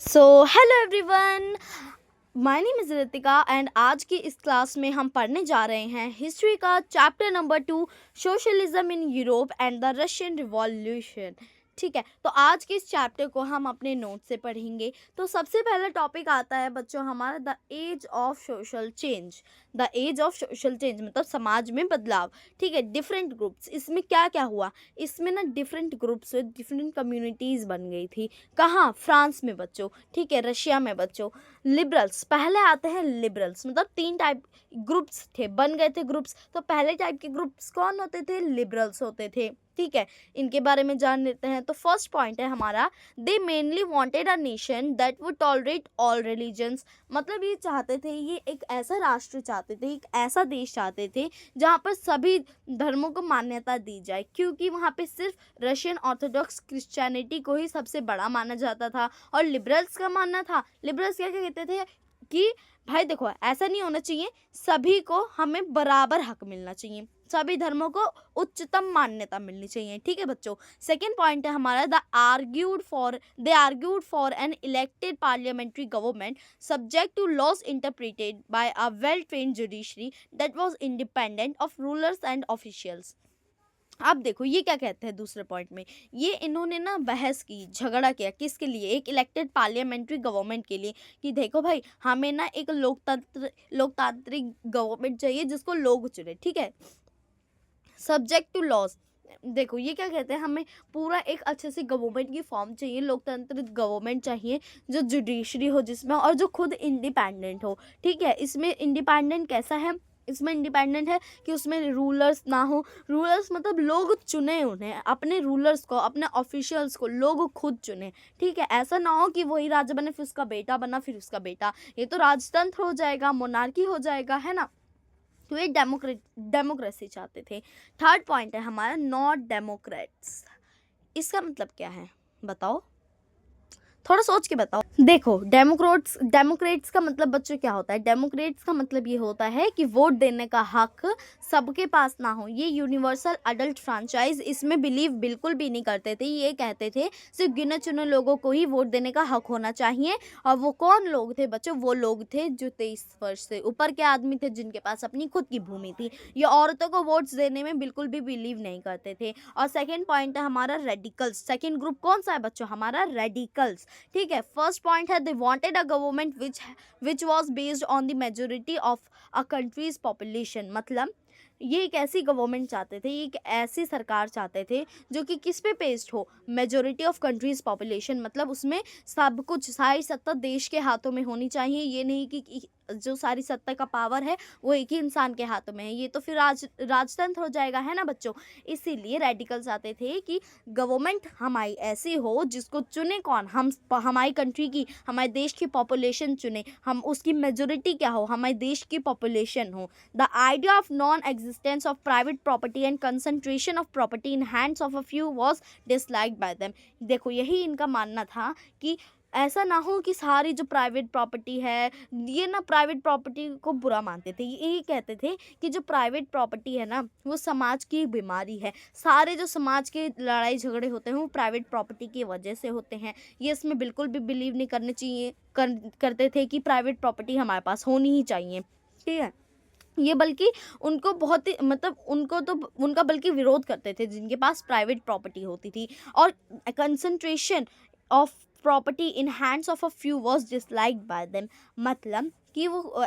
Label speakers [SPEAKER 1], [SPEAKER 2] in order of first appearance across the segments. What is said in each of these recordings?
[SPEAKER 1] So hello everyone, my name is Ritika and आज की इस क्लास में हम पढ़ने जा रहे हैं हिस्ट्री का chapter number 2, socialism in Europe and the Russian revolution. ठीक है, तो आज के इस चैप्टर को हम अपने नोट से पढ़ेंगे। तो सबसे पहला टॉपिक आता है बच्चों हमारा the age of social change. The age of social change मतलब समाज में बदलाव। ठीक है, डिफरेंट ग्रुप्स, इसमें क्या क्या हुआ, इसमें ना डिफरेंट ग्रुप्स डिफरेंट कम्युनिटीज़ बन गई थी। कहाँ? फ्रांस में बच्चों। ठीक है, रशिया में बच्चों। लिबरल्स, पहले आते हैं लिबरल्स, मतलब 3 टाइप ग्रुप्स थे, बन गए थे ग्रुप्स। तो पहले टाइप के ग्रुप्स कौन होते थे? लिबरल्स होते थे। ठीक है, इनके बारे में जान लेते हैं। तो फर्स्ट पॉइंट है हमारा, दे mainly wanted a nation that would tolerate all religions. मतलब ये चाहते थे, ये एक ऐसा राष्ट्र चाहते थे, एक ऐसा देश चाहते थे जहाँ पर सभी धर्मों को मान्यता दी जाए, क्योंकि वहाँ पे सिर्फ रशियन ऑर्थोडॉक्स क्रिश्चियनिटी को ही सबसे बड़ा माना जाता था। और लिबरल्स का मानना था, लिबरल्स क्या क्या कहते थे कि भाई देखो ऐसा नहीं होना चाहिए, सभी को हमें बराबर हक मिलना चाहिए, सभी धर्मों को उच्चतम मान्यता मिलनी चाहिए। ठीक है बच्चों, सेकंड पॉइंट है हमारा, they argued for an elected parliamentary government subject to laws interpreted by a well trained judiciary that was independent of rulers and officials. अब देखो ये क्या कहते हैं दूसरे पॉइंट में, ये इन्होंने ना बहस की, झगड़ा किया, किसके लिए? एक इलेक्टेड पार्लियामेंट्री गवर्नमेंट के लिए, कि देखो भाई हमें ना एक लोकतांत्रिक गवर्नमेंट चाहिए जिसको लोग चुने। ठीक है, सब्जेक्ट टू लॉज। देखो ये क्या कहते हैं, हमें पूरा एक अच्छे से गवर्नमेंट की फॉर्म चाहिए, लोकतांत्रिक गवर्नमेंट चाहिए जो जुडिशरी हो जिसमें, और जो खुद इंडिपेंडेंट हो। ठीक है, इसमें इंडिपेंडेंट कैसा है? इसमें इंडिपेंडेंट है कि उसमें रूलर्स ना हो। रूलर्स मतलब लोग चुने उन्हें, अपने रूलर्स को, अपने ऑफिशियल्स को लोग खुद चुने। ठीक है, ऐसा ना हो कि वही राजा बने फिर उसका बेटा बना फिर उसका बेटा, ये तो राजतंत्र हो जाएगा, मोनार्की हो जाएगा, है ना। तो ये डेमोक्रेसी चाहते थे। थर्ड पॉइंट है हमारा, नॉट डेमोक्रेट्स। इसका मतलब क्या है बताओ, थोड़ा सोच के बताओ। देखो डेमोक्रेट्स का मतलब बच्चों क्या होता है? डेमोक्रेट्स का मतलब ये होता है कि वोट देने का हक सबके पास ना हो। ये यूनिवर्सल अडल्ट फ्रेंचाइज इसमें बिलीव बिल्कुल भी नहीं करते थे। ये कहते थे सिर्फ गिने चुने लोगों को ही वोट देने का हक होना चाहिए। और वो कौन लोग थे बच्चों? वो लोग थे जो 23 वर्ष से ऊपर के आदमी थे, जिनके पास अपनी खुद की भूमि थी। ये औरतों को वोट्स देने में बिल्कुल भी बिलीव नहीं करते थे। और सेकेंड पॉइंट है हमारा, रेडिकल्स। सेकेंड ग्रुप कौन सा है बच्चों? हमारा रेडिकल्स। ठीक है, फर्स्ट पॉइंट है, they wanted a government which was based on the majority of a countries population. मतलब ये एक ऐसी गवर्नमेंट चाहते थे, ये एक ऐसी सरकार चाहते थे जो कि किस पे बेस्ड हो? मेजोरिटी ऑफ कंट्रीज पॉपुलेशन, मतलब उसमें सब कुछ, सारी सत्ता देश के हाथों में होनी चाहिए। ये नहीं कि जो सारी सत्ता का पावर है वो एक ही इंसान के हाथों में है, ये तो फिर राजतंत्र हो जाएगा, है ना बच्चों। इसीलिए रेडिकल चाहते थे कि गवर्नमेंट हमारी ऐसी हो जिसको चुने कौन? हम, हमारी कंट्री की, हमारे देश की पॉपुलेशन चुने, हम उसकी मेजोरिटी क्या हो? हमारे देश की पॉपुलेशन हो। The idea of non existence of private property and concentration of property in hands of a few was disliked bye them. देखो यही इनका मानना था कि ऐसा ना हो कि सारी जो प्राइवेट प्रॉपर्टी है, ये ना प्राइवेट प्रॉपर्टी को बुरा मानते थे। ये यही कहते थे कि जो प्राइवेट प्रॉपर्टी है ना वो समाज की बीमारी है। सारे जो समाज के लड़ाई झगड़े होते हैं वो प्राइवेट प्रॉपर्टी की वजह से होते हैं। ये इसमें बिल्कुल भी बिलीव नहीं करने चाहिए करते थे कि प्राइवेट प्रॉपर्टी हमारे पास होनी ही चाहिए। ठीक है, ये बल्कि उनको बहुत ही, मतलब उनको तो उनका बल्कि विरोध करते थे जिनके पास प्राइवेट प्रॉपर्टी होती थी। और concentration of property in hands of a few was disliked bye them. मतलब कि वो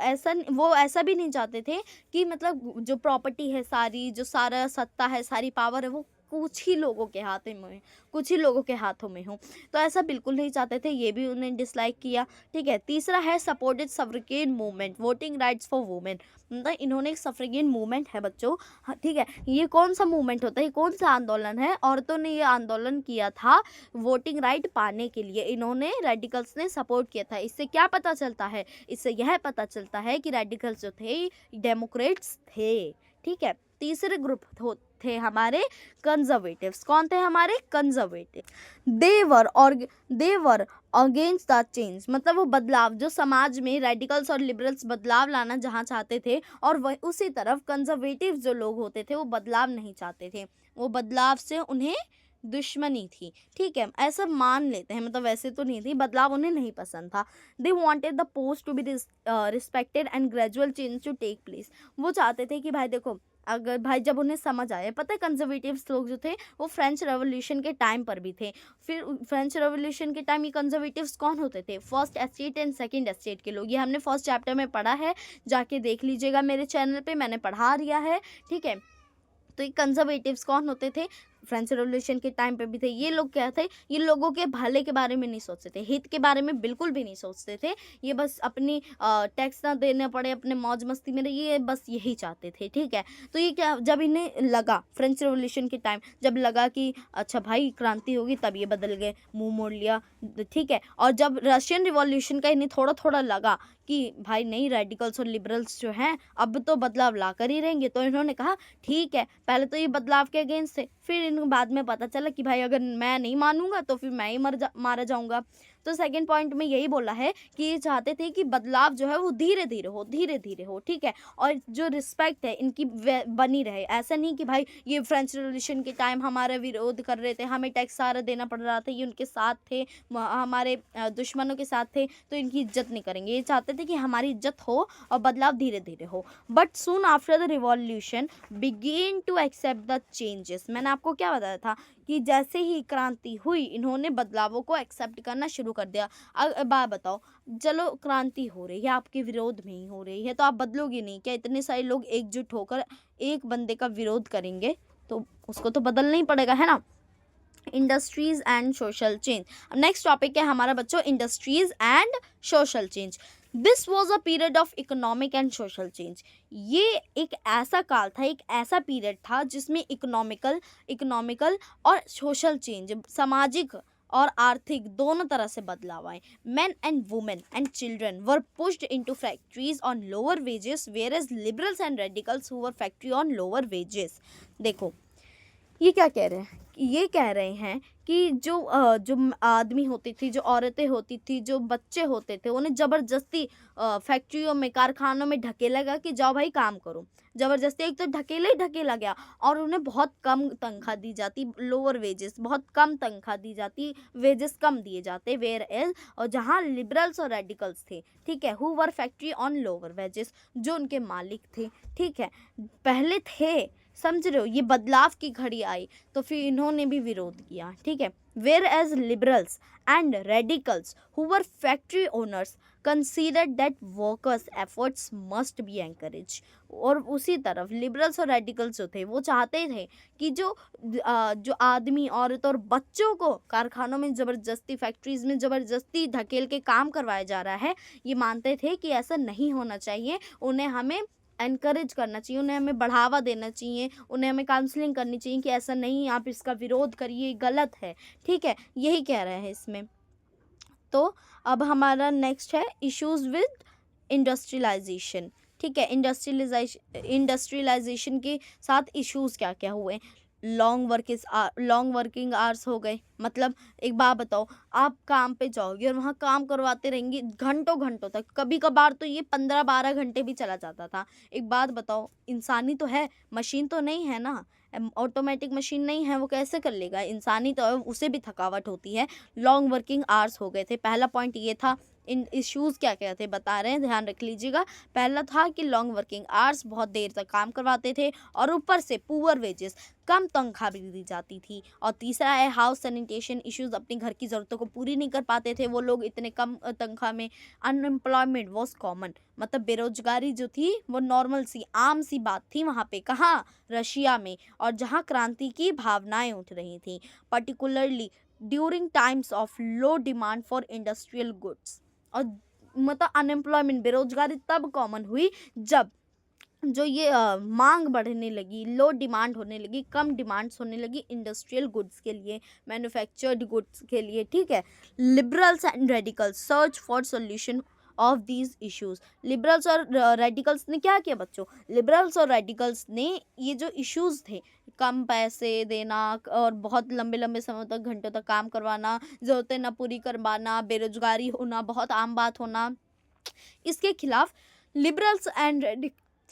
[SPEAKER 1] ऐसा भी नहीं चाहते थे कि मतलब जो प्रॉपर्टी है सारी, जो सारा सत्ता है, सारी पावर है, वो कुछ ही लोगों के हाथ में, कुछ ही लोगों के हाथों में हो। तो ऐसा बिल्कुल नहीं चाहते थे, ये भी उन्हें डिसलाइक किया। ठीक है, तीसरा है, supported suffragette movement, voting rights for women. मतलब इन्होंने एक सफ्रिगेन मूवमेंट है बच्चों। हाँ, ठीक है, ये कौन सा मूवमेंट होता है, कौन सा आंदोलन है? औरतों ने ये आंदोलन किया था वोटिंग राइट पाने के लिए, इन्होंने, रेडिकल्स ने सपोर्ट किया था। इससे क्या पता चलता है? इससे यह पता चलता है कि रेडिकल्स जो थे डेमोक्रेट्स थे। ठीक है, तीसरे ग्रुप थे हमारे कंजर्वेटिव्स। कौन थे हमारे? Conservative. They were against the change, मतलब वो बदलाव जो समाज में, रेडिकल्स और लिबरल्स बदलाव लाना जहाँ चाहते थे, और वह उसी तरफ कंजर्वेटिव जो लोग होते थे वो बदलाव नहीं चाहते थे। वो बदलाव से उन्हें दुश्मनी थी, ठीक है, ऐसा मान लेते हैं, मतलब वैसे तो नहीं थी, बदलाव उन्हें नहीं पसंद था। They wanted the post to be respected and gradual change to take place. वो चाहते थे कि भाई देखो, अगर भाई जब उन्हें समझ आया, पता है कंजर्वेटिव्स लोग जो थे वो फ्रेंच रेवोल्यूशन के टाइम पर भी थे। फिर फ्रेंच रेवोल्यूशन के टाइम ये कंजर्वेटिव्स कौन होते थे? First estate and second estate के लोग। ये हमने फर्स्ट चैप्टर में पढ़ा है, जाके देख लीजिएगा मेरे चैनल पे, मैंने पढ़ा दिया है, ठीक है। तो ये कंजर्वेटिव्स कौन होते थे? फ्रेंच रेवोल्यूशन के टाइम पे भी थे। ये लोग क्या थे? ये लोगों के भले के बारे में नहीं सोचते थे, हित के बारे में बिल्कुल भी नहीं सोचते थे। ये बस अपनी टैक्स ना देने पड़े, अपने मौज मस्ती में, ये बस यही चाहते थे, ठीक है। तो ये क्या, जब इन्हें लगा फ्रेंच रेवोल्यूशन के टाइम, जब लगा कि अच्छा भाई क्रांति होगी, तब ये बदल गए, मुंह मोड़ लिया, ठीक है। और जब रशियन रिवॉल्यूशन का इन्हें थोड़ा थोड़ा लगा कि भाई नहीं, रेडिकल्स और लिबरल्स जो हैं अब तो बदलाव ला कर ही रहेंगे, तो इन्होंने कहा ठीक है। पहले तो ये बदलाव के अगेंस्ट थे, फिर इनको बाद में पता चला कि भाई अगर मैं नहीं मानूंगा तो फिर मैं ही मारा जाऊंगा। तो सेकंड पॉइंट में यही बोला है कि ये चाहते थे कि बदलाव जो है वो धीरे धीरे हो, ठीक है। और जो रिस्पेक्ट है इनकी बनी रहे। ऐसा नहीं कि भाई ये फ्रेंच रेवोल्यूशन के टाइम हमारा विरोध कर रहे थे, हमें टैक्स सारा देना पड़ रहा था, ये उनके साथ थे, हमारे दुश्मनों के साथ थे, तो इनकी इज्जत नहीं करेंगे। ये चाहते थे कि हमारी इज्जत हो और बदलाव धीरे धीरे हो। But soon after the revolution begin to accept the changes. मैंने आपको क्या बताया था कि जैसे ही क्रांति हुई, इन्होंने बदलावों को एक्सेप्ट करना शुरू कर दिया। बात बताओ, चलो क्रांति हो रही है, आपके विरोध में ही हो रही है, तो आप बदलोगे नहीं क्या? इतने सारे लोग एकजुट होकर एक बंदे का विरोध करेंगे तो उसको तो बदलना ही पड़ेगा, है ना। Industries and social change. Next topic है हमारा बच्चों, industries and social change. This was a period of economic and social change. ये एक ऐसा काल था, एक ऐसा पीरियड था जिसमें इकोनॉमिकल और सोशल चेंज, सामाजिक और आर्थिक दोनों तरह से बदलाव आए। Men and women and children were pushed into factories on lower wages, whereas liberals and radicals who were factory on lower wages. देखो ये क्या कह रहे हैं? ये कह रहे हैं कि जो आदमी होती थी, जो औरतें होती थी, जो बच्चे होते थे, उन्हें ज़बरदस्ती फैक्ट्रियों में, कारखानों में ढकेला गया कि जाओ भाई काम करो। ज़बरदस्ती, एक तो ढकेला ही ढकेला गया, और उन्हें बहुत कम तनख्वाह दी जाती, लोअर वेजेस, बहुत कम तनख्वाह दी जाती, वेजेस कम दिए जाते। वेयर एज, और जहाँ लिबरल्स और रेडिकल्स थे, ठीक है, who were factory on lower wages, जो उनके मालिक थे, ठीक है, पहले थे, समझ रहे हो। ये बदलाव की घड़ी आई तो फिर इन्होंने भी विरोध किया, ठीक है। Whereas liberals and radicals who were factory owners considered that workers efforts must be encourage. और उसी तरफ लिबरल्स और रेडिकल्स जो थे वो चाहते थे कि जो आदमी, औरत और बच्चों को कारखानों में ज़बरदस्ती, फैक्ट्रीज में ज़बरदस्ती धकेल के काम करवाया जा रहा है, ये मानते थे कि ऐसा नहीं होना चाहिए। उन्हें हमें एनकरेज करना चाहिए, उन्हें हमें बढ़ावा देना चाहिए, उन्हें हमें काउंसलिंग करनी चाहिए कि ऐसा नहीं, आप इसका विरोध करिए, गलत है, ठीक है। यही कह रहे हैं इसमें। तो अब हमारा नेक्स्ट है इश्यूज विद इंडस्ट्रियलाइजेशन, ठीक है। इंडस्ट्रियलाइजेशन के साथ इश्यूज क्या क्या हुए? लॉन्ग वर्किंग आवर्स हो गए। मतलब एक बात बताओ, आप काम पे जाओगे और वहाँ काम करवाते रहेंगे घंटों घंटों तक, कभी कभार तो ये 15-12 घंटे भी चला जाता था। एक बात बताओ, इंसानी तो है, मशीन तो नहीं है ना, ऑटोमेटिक मशीन नहीं है, वो कैसे कर लेगा? इंसानी तो है, उसे भी थकावट होती है। लॉन्ग वर्किंग आवर्स हो गए थे, पहला पॉइंट ये था। इन इश्यूज़ क्या क्या थे बता रहे हैं, ध्यान रख लीजिएगा। पहला था कि लॉन्ग वर्किंग आवर्स, बहुत देर तक काम करवाते थे, और ऊपर से पुअर वेजेस, कम तनख्वाह भी दी जाती थी। और तीसरा है हाउस सैनिटेशन इश्यूज़, अपने घर की ज़रूरतों को पूरी नहीं कर पाते थे वो लोग इतने कम तनख्वाह में। अनएम्प्लॉयमेंट वॉज कॉमन, मतलब बेरोजगारी जो थी वो नॉर्मल सी, आम सी बात थी वहाँ पे। कहाँ? रशिया में, और जहाँ क्रांति की भावनाएं उठ रही थी, particularly during times of low demand for industrial goods. और मतलब अनएम्प्लॉयमेंट, बेरोजगारी तब कॉमन हुई जब जो ये मांग बढ़ने लगी, लो डिमांड होने लगी, कम डिमांड्स होने लगी इंडस्ट्रियल गुड्स के लिए, मैन्युफैक्चर्ड गुड्स के लिए, ठीक है। Liberals and radicals search for solution of these issues. Liberals और रेडिकल्स ने क्या किया बच्चों? लिबरल्स और रेडिकल्स ने ये जो इश्यूज थे, कम पैसे देना और बहुत लंबे लंबे समय तक, घंटों तक काम करवाना, ज़रूरतें न पूरी करवाना, बेरोजगारी होना, बहुत आम बात होना, इसके खिलाफ लिबरल्स एंड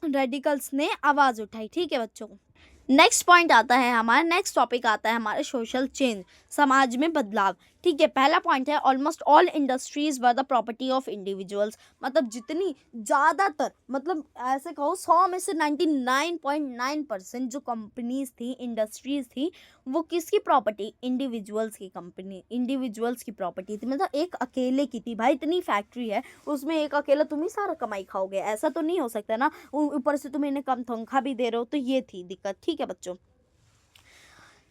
[SPEAKER 1] रेडिकल्स ने आवाज़ उठाई, ठीक है बच्चों। नेक्स्ट पॉइंट आता है हमारा, नेक्स्ट टॉपिक आता है हमारे सोशल चेंज, समाज में बदलाव। ठीक है, पहला पॉइंट है almost all industries were the property of individuals. मतलब जितनी ज़्यादातर, मतलब ऐसे कहो 100 में से 99.9% जो कंपनीज थी, इंडस्ट्रीज थी, वो किसकी प्रॉपर्टी, इंडिविजुअल्स की कंपनी, इंडिविजुअल्स की प्रॉपर्टी थी। मतलब एक अकेले की थी भाई, इतनी फैक्ट्री है उसमें एक अकेला तुम ही सारा कमाई खाओगे, ऐसा तो नहीं हो सकता ना। ऊपर से तुम इन्हें कम तनख्वाह भी दे रहे हो, तो ये थी दिक्कत। ठीक है बच्चों,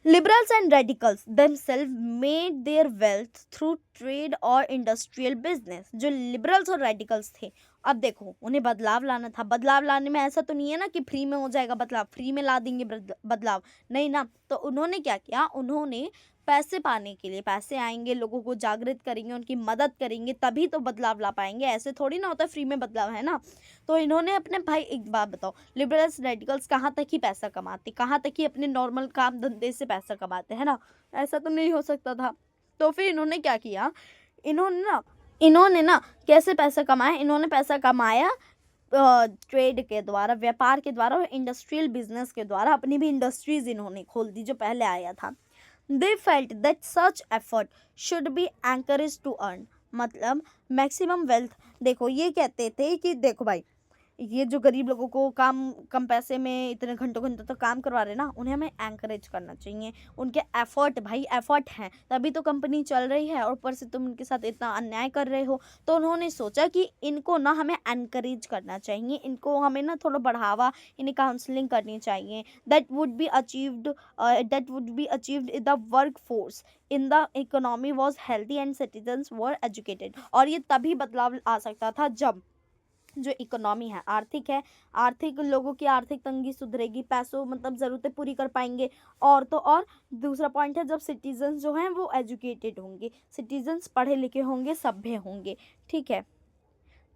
[SPEAKER 1] liberals and radicals themselves made their wealth through trade or industrial business। जो liberals और radicals थे, अब देखो उन्हें बदलाव लाना था। बदलाव लाने में ऐसा तो नहीं है ना कि फ्री में हो जाएगा बदलाव, फ्री में ला देंगे बदलाव, नहीं ना। तो उन्होंने क्या किया, उन्होंने पैसे पाने के लिए, पैसे आएंगे, लोगों को जागृत करेंगे, उनकी मदद करेंगे, तभी तो बदलाव ला पाएंगे। ऐसे थोड़ी ना होता फ्री में बदलाव, है ना। तो इन्होंने अपने, भाई एक बात बताओ, लिबरल्स रेडिकल्स कहाँ तक ही पैसा कमाते, कहाँ तक ही अपने नॉर्मल काम धंधे से पैसा कमाते, है ना। ऐसा तो नहीं हो सकता था। तो फिर इन्होंने क्या किया, इन्होंने ना कैसे पैसा कमाया, इन्होंने पैसा कमाया ट्रेड के द्वारा, व्यापार के द्वारा और इंडस्ट्रियल बिजनेस के द्वारा। अपनी भी इंडस्ट्रीज इन्होंने खोल दी जो पहले आया था। They felt that such effort should be encourage to earn, मतलब मैक्सिमम वेल्थ। देखो ये कहते थे कि देखो भाई, ये जो गरीब लोगों को काम कम पैसे में इतने घंटों घंटों तक काम करवा रहे ना, उन्हें हमें एंकरेज करना चाहिए। उनके एफर्ट, भाई एफर्ट हैं तभी तो कंपनी चल रही है, और ऊपर से तुम उनके साथ इतना अन्याय कर रहे हो। तो उन्होंने सोचा कि इनको ना हमें एनकरेज करना चाहिए, इनको हमें ना थोड़ा बढ़ावा, इन्हें काउंसलिंग करनी चाहिए। That would be achieved in the work force in the economy was healthy and citizens were educated. और ये तभी बदलाव आ सकता था जब जो इकोनॉमी है, आर्थिक है, आर्थिक, लोगों की आर्थिक तंगी सुधरेगी, पैसों मतलब ज़रूरतें पूरी कर पाएंगे। और तो और दूसरा पॉइंट है, जब सिटीजन्स जो हैं वो एजुकेटेड होंगे, सिटीजन्स पढ़े लिखे होंगे, सभ्य होंगे। ठीक है,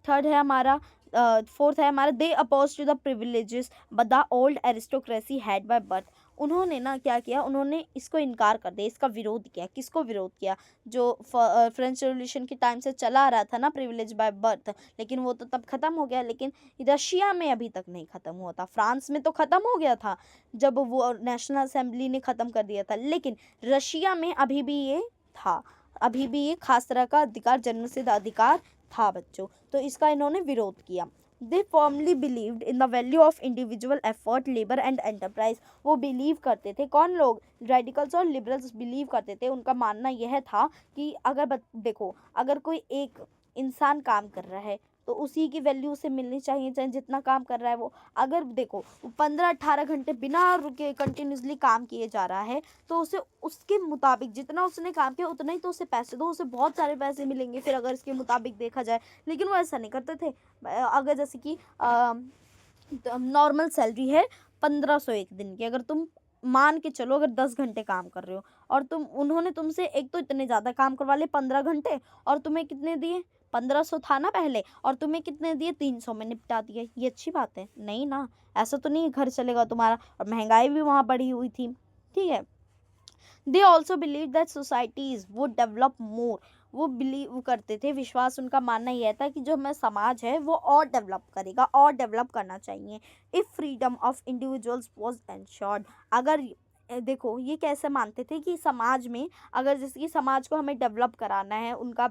[SPEAKER 1] थर्ड है हमारा, फोर्थ है हमारा, they oppose to the privileges but the old aristocracy had by birth. उन्होंने ना क्या किया, उन्होंने इसको इनकार कर दिया, इसका विरोध किया। किसको विरोध किया, जो फ्रेंच रेवोल्यूशन के टाइम से चला आ रहा था ना प्रिविलेज बाय बर्थ, लेकिन वो तो तब ख़त्म हो गया। लेकिन रशिया में अभी तक नहीं ख़त्म हुआ था, फ्रांस में तो ख़त्म हो गया था जब वो नेशनल असेंबली ने ख़त्म कर दिया था, लेकिन रशिया में अभी भी ये था, अभी भी ये खास तरह का अधिकार, जन्मसिद्ध अधिकार था बच्चों। तो इसका इन्होंने विरोध किया। They formally believed in the value of individual effort, labour and enterprise. वो बिलीव करते थे, कौन लोग, रेडिकल्स और लिबरल्स बिलीव करते थे। उनका मानना यह था कि अगर देखो, अगर कोई एक इंसान काम कर रहा है तो उसी की वैल्यू उसे मिलनी चाहिए, चाहे जितना काम कर रहा है वो। अगर देखो 15-18 घंटे बिना रुके कंटिन्यूसली काम किए जा रहा है, तो उसे उसके मुताबिक जितना उसने काम किया उतना ही तो उसे पैसे दो, उसे बहुत सारे पैसे मिलेंगे फिर अगर इसके मुताबिक देखा जाए। लेकिन वो ऐसा नहीं करते थे। अगर जैसे कि नॉर्मल सैलरी है 1500 एक दिन की, अगर तुम मान के चलो अगर 10 घंटे काम कर रहे हो, और उन्होंने तुमसे एक तो इतने ज़्यादा काम करवा ले 15 घंटे, और तुम्हें कितने दिए, 1500 था ना पहले, और तुम्हें कितने दिए, 300 में निपटा दिए। ये अच्छी बात है नहीं ना, ऐसा तो नहीं घर चलेगा तुम्हारा। और महंगाई भी वहाँ बढ़ी हुई थी। ठीक है, they also believe that societies would develop मोर। वो बिलीव करते थे, विश्वास, उनका मानना यह था कि जो हमारा समाज है वो और डेवलप करेगा, और डेवलप करना चाहिए। If freedom of individuals was ensured, अगर देखो ये कैसे मानते थे कि समाज में, अगर जैसे कि समाज को हमें डेवलप कराना है, उनका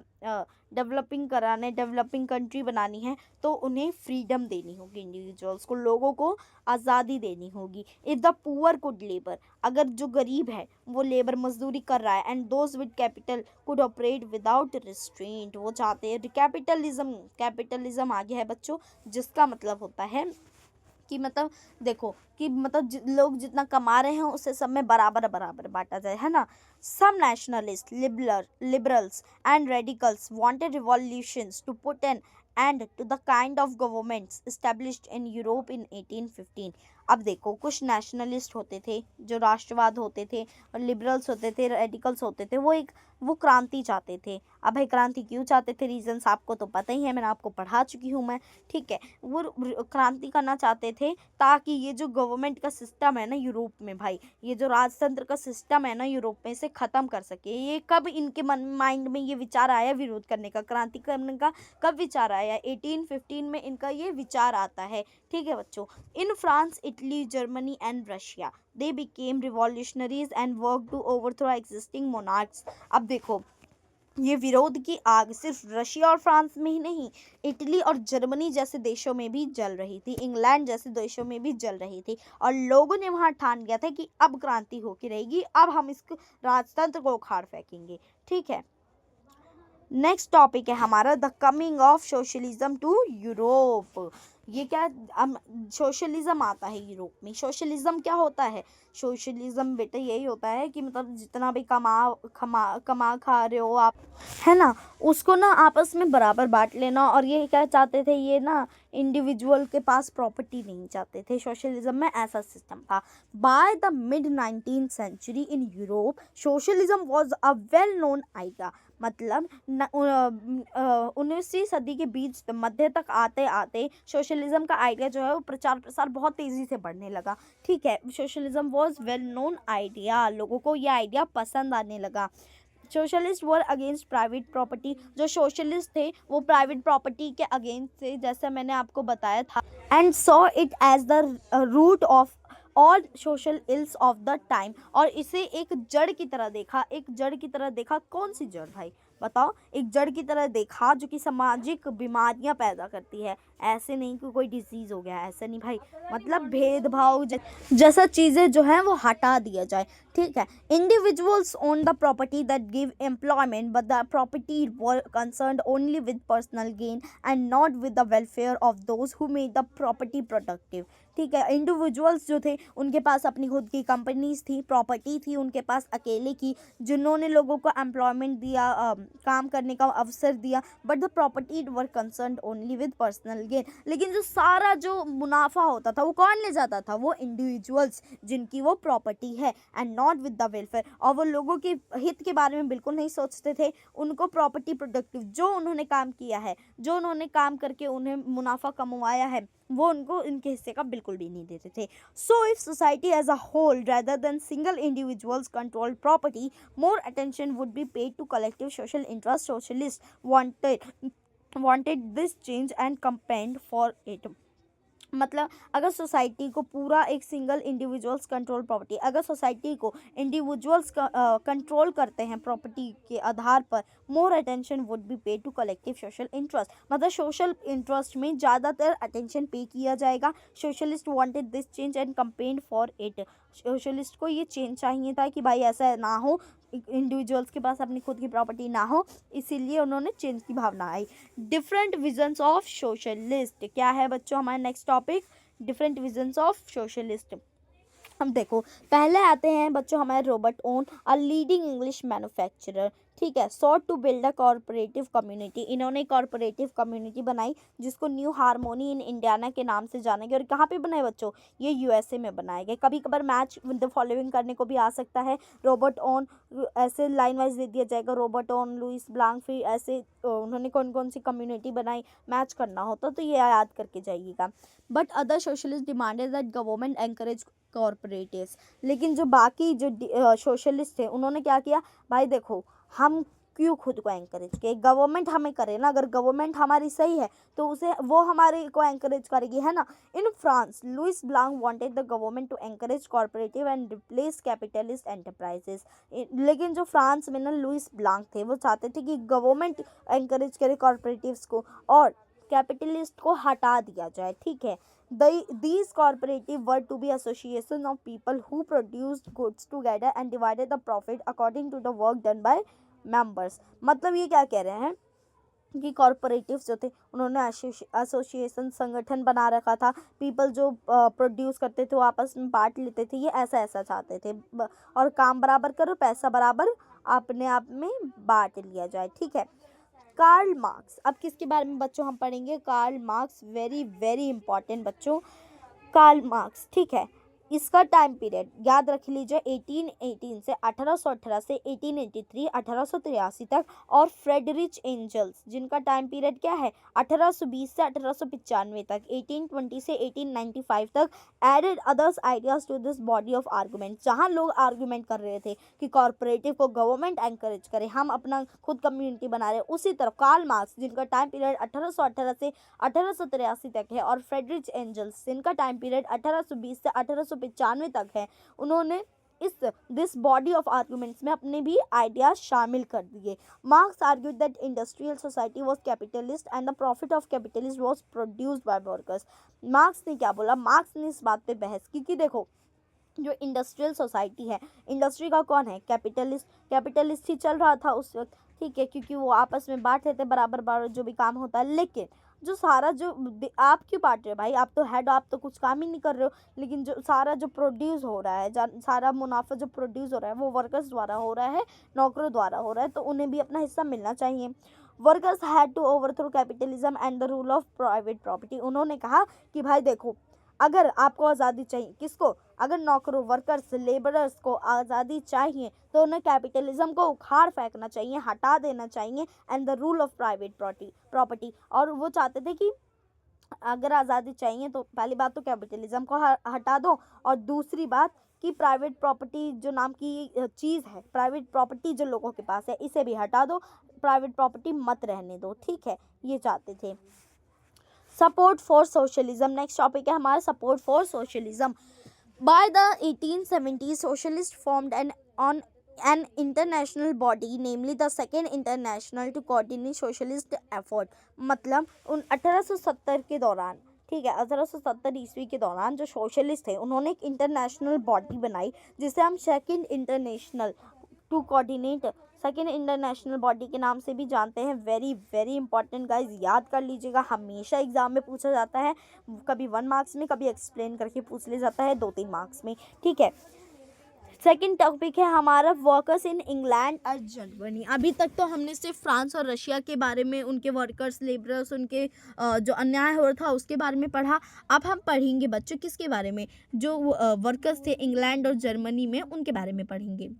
[SPEAKER 1] डेवलपिंग कराना है, डेवलपिंग कंट्री बनानी है, तो उन्हें फ्रीडम देनी होगी, इंडिविजुअल्स को, लोगों को आज़ादी देनी होगी। If the poor could labour, अगर जो गरीब है वो लेबर मजदूरी कर रहा है, and those with capital could operate without restraint, वो चाहते हैं कैपिटलिज्म आ गया है बच्चों, जिसका मतलब होता है कि मतलब देखो कि मतलब लोग जितना कमा रहे हैं उससे सब में बराबर बराबर बांटा जाए, है ना। Some nationalist, liberals and radicals wanted revolutions to put an end to the kind of governments established in Europe in 1815। अब देखो कुछ नेशनलिस्ट होते थे, जो राष्ट्रवाद होते थे, और लिबरल्स होते थे, रेडिकल्स होते थे, वो क्रांति चाहते थे। अब भाई क्रांति क्यों चाहते थे, रीजंस आपको तो पता ही है, मैंने आपको पढ़ा चुकी हूँ मैं। ठीक है, वो क्रांति करना चाहते थे ताकि ये जो गवर्नमेंट का सिस्टम है ना यूरोप में, भाई ये जो राजतंत्र का सिस्टम है ना यूरोप में, इसे ख़त्म कर सके। ये कब इनके माइंड में ये विचार आया विरोध करने का, क्रांति करने का, कब विचार आया, 1815 में इनका ये विचार आता है। ठीक है बच्चों, in France Italy, Germany and Russia. They became revolutionaries and worked to overthrow existing monarchs. अब देखो, ये विरोध की आग सिर्फ रशिया और फ्रांस में ही नहीं, इटली और जर्मनी जैसे देशों में भी जल रही थी, इंग्लैंड जैसे देशों में भी जल रही थी, और लोगों ने वहां ठान लिया था कि अब क्रांति होके रहेगी, अब हम इस राजतंत्र को उखाड़ फेंकेंगे। ठीक है, नेक्स्ट टॉपिक है हमारा the coming of socialism to Europe. ये क्या, सोशलिज्म आता है यूरोप में। सोशलिज्म क्या होता है? सोशलिज्म बेटा यही होता है कि मतलब जितना भी कमा खा रहे हो आप, है ना, उसको ना आपस में बराबर बांट लेना। और ये क्या चाहते थे, ये ना इंडिविजुअल के पास प्रॉपर्टी नहीं चाहते थे। सोशलिज्म में ऐसा सिस्टम था। By the mid 19th century in Europe socialism was a well known idea. मतलब 19वीं सदी के बीच मध्य तक आते आते सोशलिज्म का आइडिया जो है वो प्रचार प्रसार बहुत तेज़ी से बढ़ने लगा। ठीक है, socialism was well known idea, लोगों को ये आइडिया पसंद आने लगा। Socialist were against private property, जो सोशलिस्ट थे वो प्राइवेट प्रॉपर्टी के अगेंस्ट थे, जैसा मैंने आपको बताया था। And saw it as the root of all social ills of the time, और इसे एक जड़ की तरह देखा। एक जड़ की तरह देखा, कौन सी जड़ भाई बताओ? एक जड़ की तरह देखा जो कि सामाजिक बीमारियां पैदा करती है। ऐसे नहीं कि कोई डिजीज़ हो गया, ऐसा नहीं भाई, मतलब भेदभाव जैसा चीज़ें जो है वो हटा दिया जाए। ठीक है, individuals own the property that give employment, but the property were concerned only with personal gain and not with the welfare of those who made the property productive. ठीक है, इंडिविजुअल्स जो थे उनके पास अपनी खुद की कंपनीज थी, प्रॉपर्टी थी उनके पास अकेले की, जिन्होंने लोगों को एम्प्लॉयमेंट दिया, काम करने का अवसर दिया, but the property were concerned only with personal gain. लेकिन जो सारा जो मुनाफा होता था वो कौन ले जाता था? वो इंडिविजुअल्स जिनकी वो प्रॉपर्टी है, and not with the welfare, और वो लोगों के हित के बारे में बिल्कुल नहीं सोचते थे। उनको प्रॉपर्टी प्रोडक्टिव, जो उन्होंने काम किया है, जो उन्होंने काम करके उन्हें मुनाफा कमवाया है, वो उनको उनके हिस्से का बिल्कुल भी नहीं देते थे। So if society as a whole rather than single individuals controlled property, more attention would be paid to collective social interest. Socialists wanted this change and campaigned for it. मतलब अगर सोसाइटी को पूरा एक सिंगल इंडिविजुअल्स कंट्रोल प्रॉपर्टी, अगर society को individuals control करते हैं property के आधार पर, more attention would be pay to collective social interest, मतलब सोशल इंटरेस्ट में ज़्यादातर अटेंशन पे किया जाएगा। Socialist wanted this change and campaigned for it. Socialist को ये चेंज चाहिए था कि भाई ऐसा ना हो, इंडिविजुअल्स के पास अपनी खुद की प्रॉपर्टी ना हो, इसीलिए उन्होंने चेंज की भावना आई। डिफरेंट विजन्स ऑफ सोशलिस्ट क्या है बच्चों हमारे next topic? Different visions of socialist. हम देखो, पहले आते हैं बच्चों हमारे Robert Owen, a leading English manufacturer. ठीक है, sought to build a cooperative community. इन्होंने कॉरपोरेटिव कम्युनिटी बनाई जिसको न्यू हारमोनी इन इंडियाना के नाम से जाना गया। और कहाँ पे बनाए बच्चों? ये यूएसए में बनाए गए। कभी कभार मैच विद द फॉलोइंग करने को भी आ सकता है। रॉबर्ट ओन ऐसे लाइन वाइज दे दिया जाएगा, रॉबर्ट ओन, लुइस ब्लांक, फिर ऐसे उन्होंने कौन कौन सी कम्युनिटी बनाई, मैच करना होता तो ये याद करके जाइएगा। But other socialist demanded that government encourage cooperatives. लेकिन जो बाकी जो सोशलिस्ट थे उन्होंने क्या किया, भाई देखो हम क्यों खुद को एंकरेज किए, गवर्नमेंट हमें करे ना, अगर गवर्नमेंट हमारी सही है तो उसे वो हमारे को एंकरेज करेगी, है ना। In France Louis Blanc wanted the government to encourage cooperative and replace capitalist enterprises. लेकिन जो फ्रांस में ना लुइस ब्लांक थे वो चाहते थे कि गवर्नमेंट एंकरेज करे कॉरपोरेटिव्स को और कैपिटलिस्ट को हटा दिया जाए। ठीक है, these cooperative were to be association of people who produced goods together and divided the profit according to the work done by members। मतलब ये क्या कह रहे हैं कि कॉरपोरेटिव्स जो थे उन्होंने एसोसिएशन, संगठन बना रखा था। पीपल जो प्रोड्यूस करते थे वो आपस में बांट लेते थे, ये ऐसा ऐसा चाहते थे, और काम बराबर करो, पैसा बराबर अपने आप में बांट लिया जाए। ठीक है, कार्ल मार्क्स। अब किसके बारे में बच्चों हम पढ़ेंगे? Karl Marx, very very important बच्चों, कार्ल मार्क्स। ठीक है, इसका टाइम पीरियड याद रख लीजिए 1818 से 1818 से 1883 1883 तक, और फ्रेडरिच एंजल्स जिनका टाइम पीरियड क्या है 1820 से 1895 तक, 1820 से 1895 तक, added others ideas to this body of argument. जहां लोग आर्गूमेंट कर रहे थे कि कॉर्पोरेटिव को गवर्नमेंट एनकरेज करे, हम अपना खुद कम्युनिटी बना रहे हैं, उसी तरफ कार्ल मार्क्स जिनका टाइम पीरियड 1818 से 1883 तक है, और फ्रेडरिच एंजल्स जिनका टाइम पीरियड 1820 से 1895 तक है, उन्होंने इस दिस बॉडी ऑफ आर्गूमेंट्स में अपने भी आइडियाज शामिल कर दिए। Marks argued that industrial society was capitalist and the profit of capitalist was produced by workers. Marks ने क्या बोला, मार्क्स ने इस बात पे बहस की कि देखो जो इंडस्ट्रियल सोसाइटी है, इंडस्ट्री का कौन है, कैपिटलिस्ट ही चल रहा था उस वक्त, ठीक है, क्योंकि वो आपस में बांट लेते बराबर बराबर जो भी काम होता है। लेकिन जो सारा जो आप क्यों बांट रहे हो भाई, आप तो हेड, आप तो कुछ काम ही नहीं कर रहे हो, लेकिन जो सारा जो प्रोड्यूस हो रहा है, सारा मुनाफा जो प्रोड्यूस हो रहा है वो वर्कर्स द्वारा हो रहा है, नौकरों द्वारा हो रहा है, तो उन्हें भी अपना हिस्सा मिलना चाहिए। Workers had to overthrow capitalism and the rule of private property. उन्होंने कहा कि भाई देखो, अगर आपको आज़ादी चाहिए, किसको, अगर नौकरों, वर्कर्स, लेबरर्स को आज़ादी चाहिए तो उन्हें कैपिटलिज्म को उखाड़ फेंकना चाहिए, हटा देना चाहिए, and the rule of private property. और वो चाहते थे कि अगर आज़ादी चाहिए तो पहली बात तो कैपिटलिज्म को हटा दो, और दूसरी बात कि प्राइवेट प्रॉपर्टी जो नाम की चीज़ है, प्राइवेट प्रॉपर्टी जो लोगों के पास है, इसे भी हटा दो, प्राइवेट प्रॉपर्टी मत रहने दो, ठीक है, ये चाहते थे। Support for socialism, next topic है हमारा support for socialism. By the 1870s socialists formed an international body, namely the Second International, to coordinate socialist effort। मतलब उन 1870 के दौरान, ठीक है, 1870 ईस्वी के दौरान जो सोशलिस्ट थे उन्होंने एक इंटरनेशनल बॉडी बनाई जिसे हम second international to coordinate, second international body के नाम से भी जानते हैं। वेरी वेरी इंपॉर्टेंट गाइज, याद कर लीजिएगा, हमेशा एग्जाम में पूछा जाता है, कभी 1 मार्क्स में, कभी एक्सप्लेन करके पूछ ले जाता है 2-3 मार्क्स में, ठीक है। सेकेंड टॉपिक है हमारा वर्कर्स इन इंग्लैंड और जर्मनी। अभी तक तो हमने सिर्फ फ्रांस और रशिया के बारे में, उनके वर्कर्स, लेबरर्स, उनके जो अन्याय हो रहा था उसके बारे में पढ़ा। अब हम पढ़ेंगे बच्चों किसके बारे में, जो वर्कर्स थे इंग्लैंड और जर्मनी में, उनके बारे में पढ़ेंगे।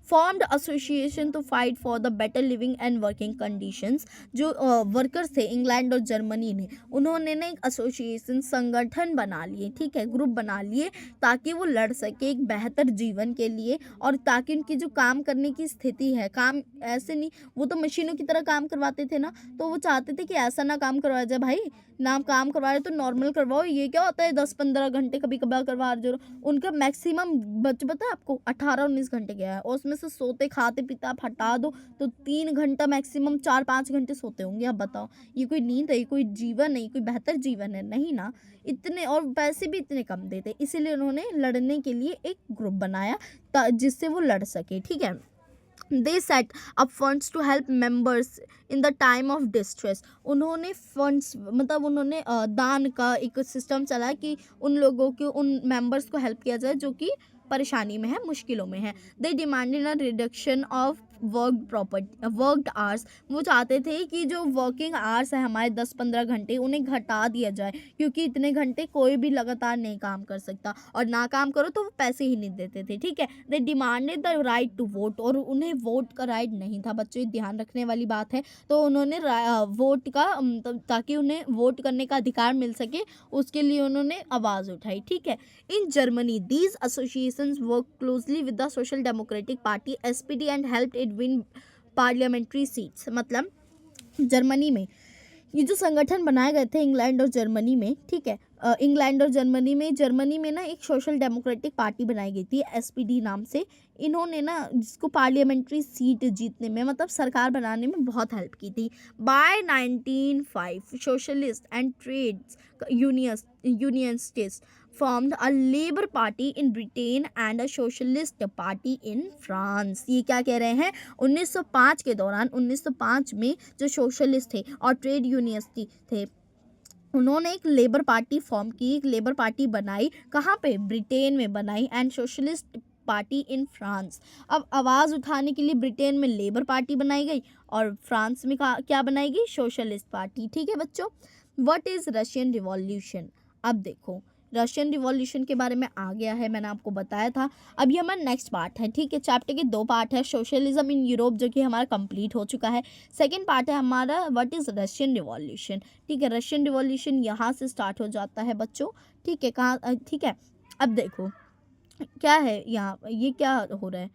[SPEAKER 1] Formed association to fight for the better living and working conditions. जो वर्कर्स थे इंग्लैंड और जर्मनी ने, उन्होंने ना एक एसोसिएशन, संगठन बना लिए, ठीक है, ग्रुप बना लिए, ताकि वो लड़ सके एक बेहतर जीवन के लिए, और ताकि उनकी जो काम करने की स्थिति है, काम ऐसे नहीं, वो तो मशीनों की तरह काम करवाते थे ना, तो वो चाहते थे कि ऐसा ना काम करवाया जाए भाई, ना काम करवा रहे तो नॉर्मल करवाओ, ये क्या होता है 10-15 घंटे कभी कभार करवा रहे हो। उनका मैक्सिमम बच पता है आपको 18-19 घंटे गया है, और उसमें से सोते खाते पीते आप हटा दो तो 3 घंटा मैक्सिमम, 4-5 घंटे सोते होंगे। आप बताओ ये कोई नींद है, ये कोई जीवन नहीं, कोई बेहतर जीवन है, नहीं ना, इतने, और पैसे भी इतने कम देते, इसीलिए उन्होंने लड़ने के लिए एक ग्रुप बनाया जिससे वो लड़ सके, ठीक है। They set up funds to help members in the time of distress। उन्होंने फंड्स, मतलब उन्होंने दान का एक सिस्टम चला कि उन लोगों को, उन मेंबर्स को हेल्प किया जाए जो कि परेशानी में है, मुश्किलों में है। They demanded a reduction of worked hours. वो चाहते थे कि जो वर्किंग आवर्स है हमारे 10-15 घंटे, उन्हें घटा दिया जाए, क्योंकि इतने घंटे कोई भी लगातार नहीं काम कर सकता, और ना काम करो तो वो पैसे ही नहीं देते थे, ठीक है। They demanded the right to vote, और उन्हें वोट का राइट नहीं था बच्चों, ये ध्यान रखने वाली बात है। तो उन्होंने वोट का, ताकि उन्हें वोट करने का अधिकार मिल सके, उसके लिए उन्होंने आवाज़ उठाई, ठीक है। In Germany these associations work closely with the social democratic party SPD and helped it win parliamentary seats. मतलब जर्मनी में ये जो संगठन बनाए गए थे इंग्लैंड और जर्मनी में, ठीक है, इंग्लैंड और जर्मनी में ना एक सोशल डेमोक्रेटिक पार्टी बनाई गई थी SPD नाम से। इन्होंने ना जिसको पार्लियामेंट्री सीट जीतने में, मतलब सरकार बनाने में बहुत हेल्प की थी। By 1905 socialist and trades unionists formed a labor party in Britain and a socialist party in France। ये क्या कह रहे हैं, 1905 के दौरान, 1905 में जो सोशलिस्ट थे और ट्रेड यूनियनिस्ट थे, उन्होंने एक लेबर पार्टी फॉर्म की, एक लेबर पार्टी बनाई, कहाँ पे, ब्रिटेन में बनाई, and socialist party in France. अब आवाज़ उठाने के लिए ब्रिटेन में लेबर पार्टी बनाई गई और फ्रांस में क्या बनाई गई, सोशलिस्ट पार्टी, ठीक है बच्चों। What is Russian revolution. अब देखो रशियन रिवॉल्यूशन के बारे में आ गया है, मैंने आपको बताया था। अब ये हमारा नेक्स्ट पार्ट है, ठीक है। चैप्टर के 2 पार्ट है, सोशलिज्म इन यूरोप जो कि हमारा कंप्लीट हो चुका है। सेकंड पार्ट है हमारा व्हाट इज़ रशियन रिवॉल्यूशन, ठीक है। रशियन रिवॉल्यूशन यहाँ से स्टार्ट हो जाता है बच्चों, ठीक है। कहाँ ठीक है। अब देखो क्या है यहाँ, ये क्या हो रहा है।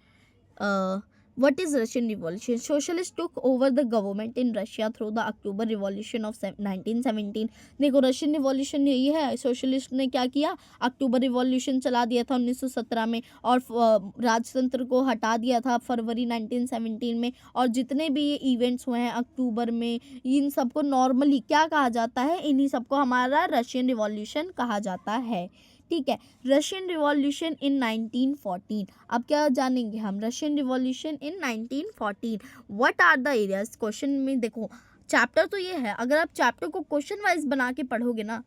[SPEAKER 1] What is Russian Revolution? Socialists took over the government in Russia through the October Revolution of 1917. देखो रशियन रिवॉल्यूशन यही है, सोशलिस्ट ने क्या किया, अक्टूबर रिवॉल्यूशन चला दिया था 1917 में, और राजतंत्र को हटा दिया था फरवरी 1917 में। और जितने भी ये इवेंट्स हुए हैं अक्टूबर में, इन सबको नॉर्मली क्या कहा जाता है, इन्हीं सबको हमारा रशियन रिवॉल्यूशन कहा जाता है, ठीक है। रशियन रिवॉल्यूशन इन 1914, अब क्या जानेंगे हम, Russian revolution in 1914। What are the areas, question में देखो चैप्टर तो ये है, अगर आप चैप्टर को क्वेश्चन वाइज बना के पढ़ोगे ना,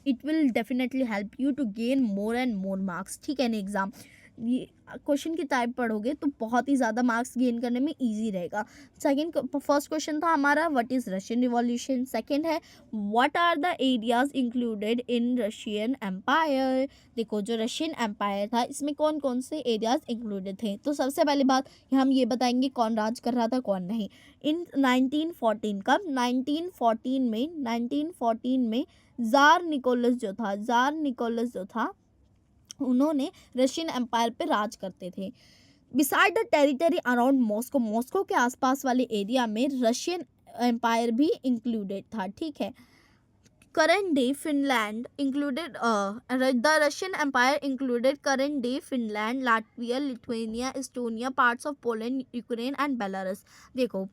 [SPEAKER 1] it will definitely help you to gain more and more marks, ठीक है। इन एग्जाम ये क्वेश्चन की टाइप पढ़ोगे तो बहुत ही ज़्यादा मार्क्स गेन करने में इजी रहेगा। सेकंड, फर्स्ट क्वेश्चन था हमारा what is Russian revolution. Second है what are the areas included in Russian empire. देखो जो रशियन एम्पायर था इसमें कौन कौन से एरियाज इंक्लूडेड थे, तो सबसे पहली बात हम ये बताएंगे कौन राज कर रहा था कौन नहीं। इन 1914, कब, 1914 में ज़ार निकोलस जो था उन्होंने रशियन एम्पायर पे राज करते थे। Beside the territory around Moscow के आसपास वाले एरिया में रशियन एम्पायर भी इंक्लूडेड था, ठीक है। Current day Finland included, the Russian empire included current day Finland, Latvia, Lithuania, Estonia, parts of Poland, Ukraine and Belarus. देखो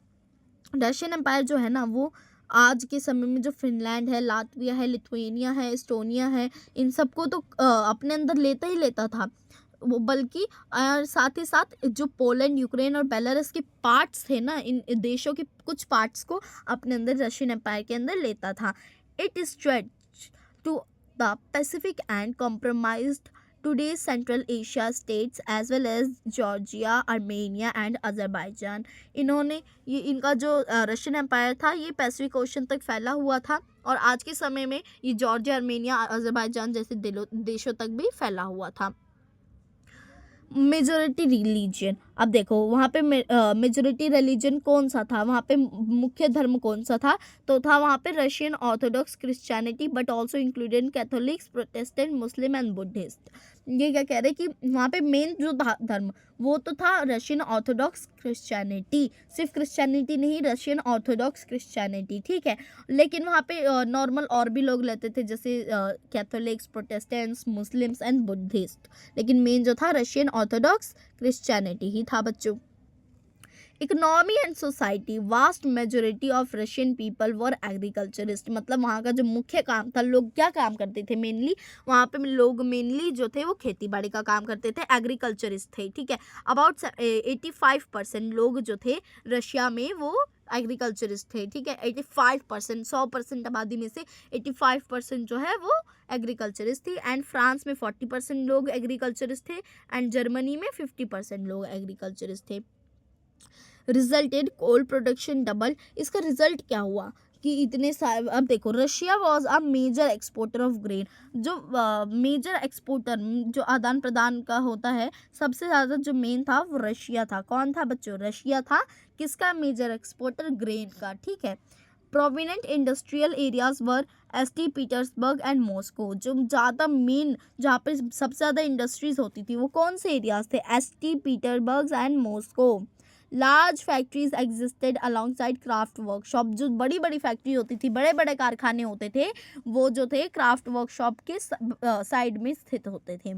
[SPEAKER 1] रशियन एम्पायर जो है ना, वो आज के समय में जो फिनलैंड है, लातविया है, लिथुआनिया है, एस्टोनिया है, इन सबको तो अपने अंदर लेता ही लेता था वो, बल्कि साथ ही साथ जो पोलैंड, यूक्रेन और बेलारूस के पार्ट्स थे ना, इन देशों के कुछ पार्ट्स को अपने अंदर रशियन एम्पायर के अंदर लेता था। It stretch to the Pacific and compromised today's Central Asia states as well as Georgia, Armenia and Azerbaijan. इन्होंने ये इनका जो रशियन एम्पायर था ये पैसिफिक ओशन तक फैला हुआ था, और आज के समय में ये जॉर्जिया, आर्मेनिया, अजरबैजान जैसे देशों तक भी फैला हुआ था। मेजोरिटी रिलीजन, अब देखो वहाँ पे मेजोरिटी रिलीजन कौन सा था, वहाँ पे मुख्य धर्म कौन सा था, तो था वहाँ पे Russian Orthodox Christianity, but also included Catholics, Protestant, Muslim and Buddhist. ये क्या कह रहे हैं कि वहाँ पे मेन जो धर्म वो तो था रशियन ऑर्थोडॉक्स क्रिश्चियनिटी, सिर्फ क्रिश्चियनिटी नहीं, रशियन ऑर्थोडॉक्स क्रिश्चियनिटी, ठीक है। लेकिन वहाँ पे नॉर्मल और भी लोग लेते थे, जैसे Catholics, Protestants, Muslims and Buddhist, लेकिन मेन जो था रशियन ऑर्थोडॉक्स क्रिश्चियनिटी ही था बच्चों। Economy and society, vast majority of Russian people were agriculturist, मतलब वहाँ का जो मुख्य काम था, लोग क्या काम करते थे मेनली, वहाँ पे लोग मेनली जो थे वो खेती बाड़ी का काम करते थे, एग्रीकल्चरिस्ट थे, ठीक है। अबाउट 85% लोग जो थे रशिया में वो एग्रीकल्चरिस्ट थे, ठीक है। 85%, 100% आबादी में से 85% जो है वो एग्रीकल्चरिस्ट थी। एंड फ्रांस में 40% लोग एग्रीकल्चरिस्ट थे, एंड जर्मनी में 50% लोग एग्रीकल्चरिस्ट थे। रिजल्टेड कोल प्रोडक्शन डबल, इसका रिजल्ट क्या हुआ कि इतने सारे, अब देखो Russia was a major exporter of grain, जो मेजर एक्सपोर्टर जो आदान प्रदान का होता है, सबसे ज़्यादा जो मेन था वो रशिया था। कौन था बच्चों, रशिया था, किसका, मेजर एक्सपोर्टर, ग्रेन का, ठीक है। Prominent industrial areas were ST Petersburg and Moscow, जो ज़्यादा मेन जहाँ पे सबसे ज़्यादा इंडस्ट्रीज होती थी वो कौन से एरियाज थे, ST Petersburg and Moscow. Large factories existed alongside craft workshop, जो बड़ी बड़ी फैक्ट्री होती थी, बड़े बड़े कारखाने होते थे, वो जो थे क्राफ्ट वर्कशॉप के साइड में स्थित होते थे।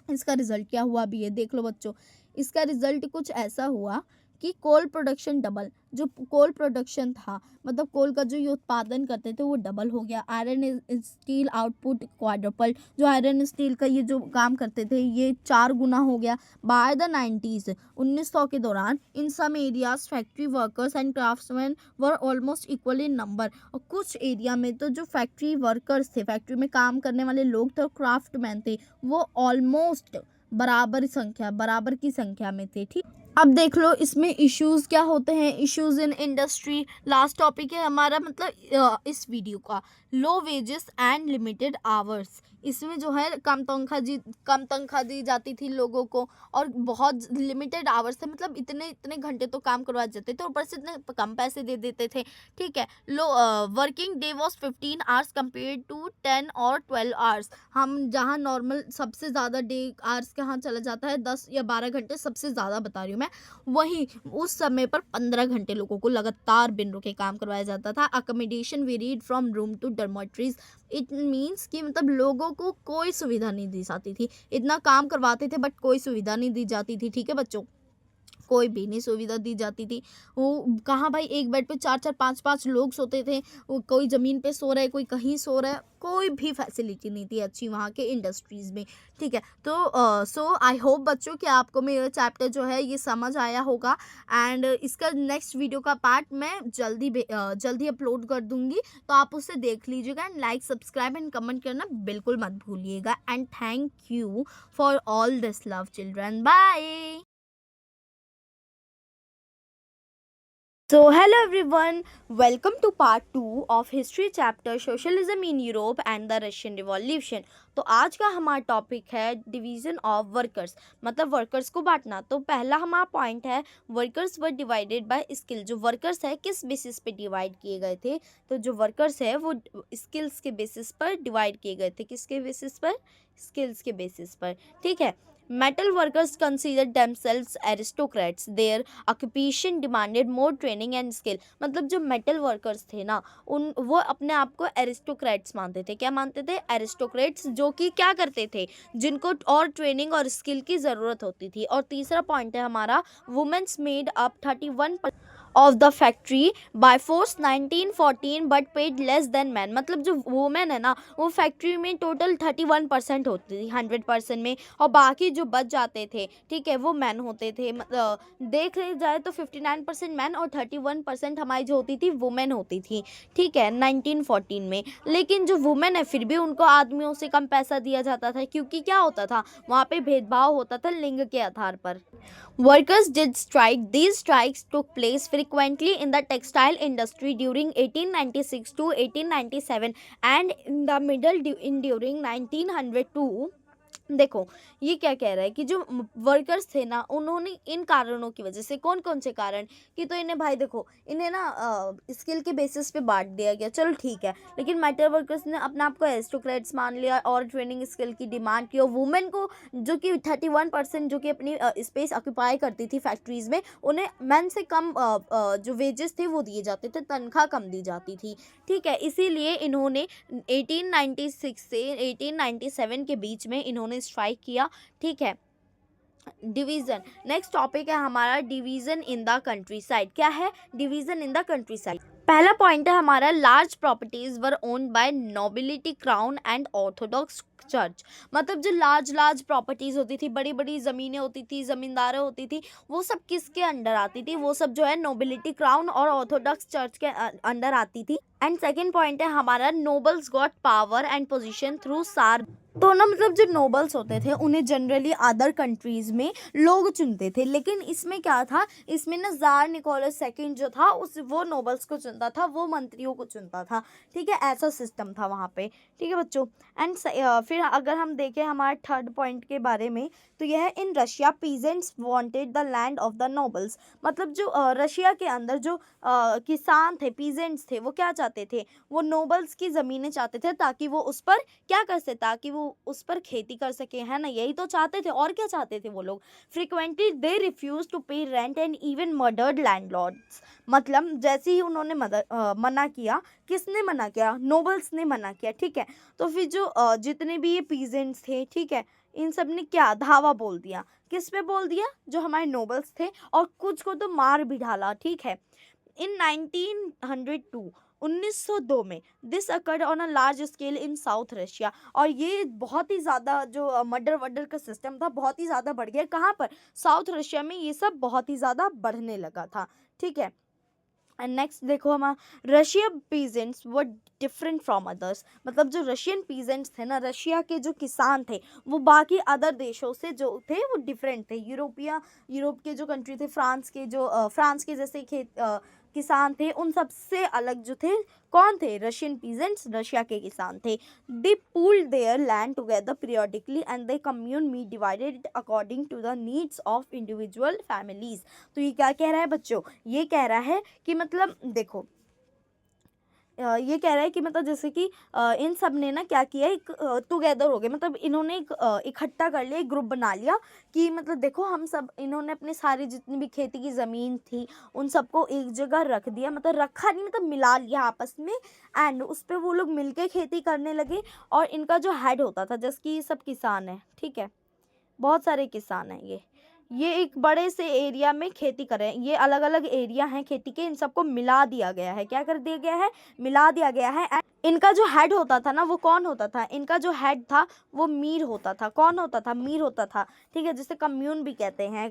[SPEAKER 1] इसका रिजल्ट क्या हुआ अभी ये देख लो बच्चों। इसका रिजल्ट कुछ ऐसा हुआ कि कोल प्रोडक्शन डबल, जो कोल प्रोडक्शन था, मतलब कोल का जो ये उत्पादन करते थे वो डबल हो गया। आयरन स्टील आउटपुट क्वाड्रपल, जो आयरन स्टील का ये जो काम करते थे ये 4 गुना हो गया। बाय द 90s, 1900 के दौरान in some areas factory workers and craftsman were almost equal in number, और कुछ एरिया में तो जो फैक्ट्री वर्कर्स थे, फैक्ट्री में काम करने वाले लोग थे, क्राफ्टमैन थे, वो ऑलमोस्ट बराबर की संख्या में थे, ठीक। अब देख लो इसमें इश्यूज क्या होते हैं, issues in industry, last topic है हमारा, मतलब इस वीडियो का, low wages and limited hours. इसमें जो है कम तनख्वाह दी जाती थी लोगों को, और बहुत लिमिटेड आवर्स थे, मतलब इतने इतने घंटे तो काम करवाए जाते थे, ऊपर से इतने कम पैसे दे देते थे। ठीक है, working day was 15 hours compare to 10 और 12 आवर्स। हम जहाँ नॉर्मल सबसे ज़्यादा डे आवर्स कहाँ चला जाता है, 10 या 12 घंटे सबसे ज़्यादा बता रही हूँ मैं, वहीं उस समय पर 15 घंटे लोगों को लगातार बिन रुके काम करवाया जाता था। Accommodation varied from room to dormitories. It means कि मतलब लोगों को कोई सुविधा नहीं दी जाती थी, इतना काम करवाते थे बट कोई सुविधा नहीं दी जाती थी। ठीक है बच्चों, कोई भी नहीं सुविधा दी जाती थी। वो कहाँ भाई, एक बेड पे 4-4 5-5 लोग सोते थे, वो कोई ज़मीन पे सो रहा है, कोई कहीं सो रहा है, कोई भी फैसिलिटी नहीं थी अच्छी वहाँ के इंडस्ट्रीज़ में। ठीक है, तो सो आई होप बच्चों कि आपको मेरा चैप्टर जो है ये समझ आया होगा, एंड इसका नेक्स्ट वीडियो का पार्ट मैं जल्दी अपलोड कर दूँगी, तो आप उसे देख लीजिएगा। And like, subscribe and comment करना बिल्कुल मत भूलिएगा। And thank you for all this love children, bye. So hello everyone, welcome to part 2 of history chapter socialism in Europe and the Russian Revolution। तो आज का हमारा टॉपिक है division of workers, मतलब वर्कर्स को बांटना। तो पहला हमारा पॉइंट है workers were divided by skill. जो वर्कर्स है किस बेसिस पे डिवाइड किए गए थे, तो जो वर्कर्स है वो स्किल्स के बेसिस पर डिवाइड किए गए थे। किसके बेसिस पर? स्किल्स के बेसिस पर। ठीक है, metal workers consider themselves aristocrats, their occupation demanded more training and skill. मतलब जो मेटल वर्कर्स थे ना, वो अपने आप को एरिस्टोक्रेट्स मानते थे। क्या मानते थे? एरिस्टोक्रेट्स, जो कि क्या करते थे, जिनको और ट्रेनिंग और स्किल की ज़रूरत होती थी। और तीसरा पॉइंट है हमारा, women's made up 31% of the factory by force 1914 but paid less than man. मतलब जो वुमेन है ना, वो फैक्ट्री में टोटल 31% होती थी 100% में, और बाकी जो बच जाते थे, ठीक है, वो मैन होते थे। देख जाए तो 59% मैन और 31% हमारी जो होती थी वुमेन होती थी। ठीक है, 1914 में। लेकिन जो वुमेन है फिर भी उनको आदमियों से कम पैसा दिया जाता था, क्योंकि क्या होता था वहाँ पे भेदभाव होता था लिंग के आधार पर। Workers did strike. These strikes took place frequently in the textile industry during 1896 to 1897 and in the middle during 1902। देखो ये क्या कह रहा है कि जो वर्कर्स थे ना, उन्होंने इन कारणों की वजह से, कौन कौन से कारण, कि तो इन्हें भाई देखो, इन्हें ना स्किल के बेसिस पे बांट दिया गया, चलो ठीक है, लेकिन मेटल वर्कर्स ने अपने आप को एरिस्टोक्रेट्स मान लिया और ट्रेनिंग स्किल की डिमांड की, और वुमेन को जो कि 31% जो कि अपनी स्पेस ऑक्यूपाई करती थी फैक्ट्रीज में, उन्हें मैन से कम जो वेजेस थे वो दिए जाते थे, तनख्वाह कम दी जाती थी। ठीक है, इसीलिए इन्होंने 1896 से 1897 के बीच में इन्होंने स्ट्राइक किया। ठीक है, डिवीजन, नेक्स्ट टॉपिक है हमारा division in the country side. क्या है? Division in the country side. पहला पॉइंट है हमारा, large properties were owned by nobility, crown and Orthodox church. मतलब जो लार्ज प्रॉपर्टीज होती थी, बड़ी बड़ी ज़मीनें होती थी, ज़मींदारें होती थी, वो सब किसके अंडर आती थी? वो सब जो है नोबिलिटी, क्राउन और ऑर्थोडॉक्स चर्च के अंडर आती थी। एंड सेकेंड पॉइंट है हमारा, nobles got power and position through सार। तो ना मतलब जो नोबल्स होते थे उन्हें जनरली अदर कंट्रीज़ में लोग चुनते थे, लेकिन इसमें क्या था, इसमें ना ज़ार निकोलस सेकंड जो था वो नोबल्स को चुनता था, वो मंत्रियों को चुनता था। ठीक है, ऐसा सिस्टम था वहाँ पे। ठीक है बच्चों, एंड फिर अगर हम देखें हमारे थर्ड पॉइंट के बारे में, तो यह है, in Russia peasants wanted the land of the nobles. मतलब जो रशिया के अंदर जो किसान थे, पीजेंट्स थे, वो क्या चाहते थे, वो नोबल्स की ज़मीनें चाहते थे, ताकि वो उस पर क्या कर सके, ताकि वो उस पर खेती कर सके, है ना, यही तो चाहते थे। और क्या चाहते थे वो लोग? फ्रिक्वेंटली दे रिफ्यूज टू पे rent and even murdered landlords. मतलब जैसे ही उन्होंने मना किया, किसने मना किया? नोबल्स ने मना किया। ठीक है, तो फिर जो जितने भी ये पीजेंट्स थे, ठीक है, इन सब ने क्या धावा बोल दिया, किस पे बोल दिया? जो हमारे नोबल्स थे, और कुछ को तो मार भी डाला। ठीक है, इन 1902 में this occurred on a large scale in south Russia. और ये बहुत ही ज़्यादा जो मर्डर वर्डर का सिस्टम था, बहुत ही ज़्यादा बढ़ गया। कहाँ पर? साउथ रशिया में ये सब बहुत ही ज़्यादा बढ़ने लगा था। ठीक है, एंड नेक्स्ट देखो, हमारा Russia peasants were different from others. मतलब जो रशियन पीजेंट्स थे ना, रशिया के जो किसान थे, वो बाकी अदर देशों से जो थे वो डिफरेंट थे। यूरोप के जो कंट्री थे, फ्रांस के जैसे किसान थे, उन सब से अलग जो थे कौन थे? रशियन पीजेंट्स, रशिया के किसान थे। They pooled their land together periodically and they commune meet divided it according to the needs of individual families. तो ये क्या कह रहा है बच्चों? ये कह रहा है कि मतलब देखो, ये कह रहा है कि मतलब जैसे कि इन सब ने ना क्या किया, एक टुगेदर हो गए, मतलब इन्होंने एक इकट्ठा कर लिया, एक ग्रुप बना लिया कि मतलब देखो हम सब, इन्होंने अपने सारी जितनी भी खेती की ज़मीन थी उन सबको एक जगह रख दिया, मतलब रखा नहीं, मतलब मिला लिया आपस में, एंड उस पर वो लोग मिलके खेती करने लगे। और इनका जो हेड होता था, जैसे कि ये सब किसान है, ठीक है, बहुत सारे किसान हैं, ये एक बड़े से एरिया में खेती कर रहे हैं, ये अलग अलग एरिया हैं खेती के, इन सबको मिला दिया गया है। क्या कर दिया गया है? मिला दिया गया है। इनका जो हेड होता था ना, वो कौन होता था? इनका जो हेड था वो मीर होता था। कौन होता था? मीर होता था, ठीक है, जिसे कम्यून भी कहते हैं।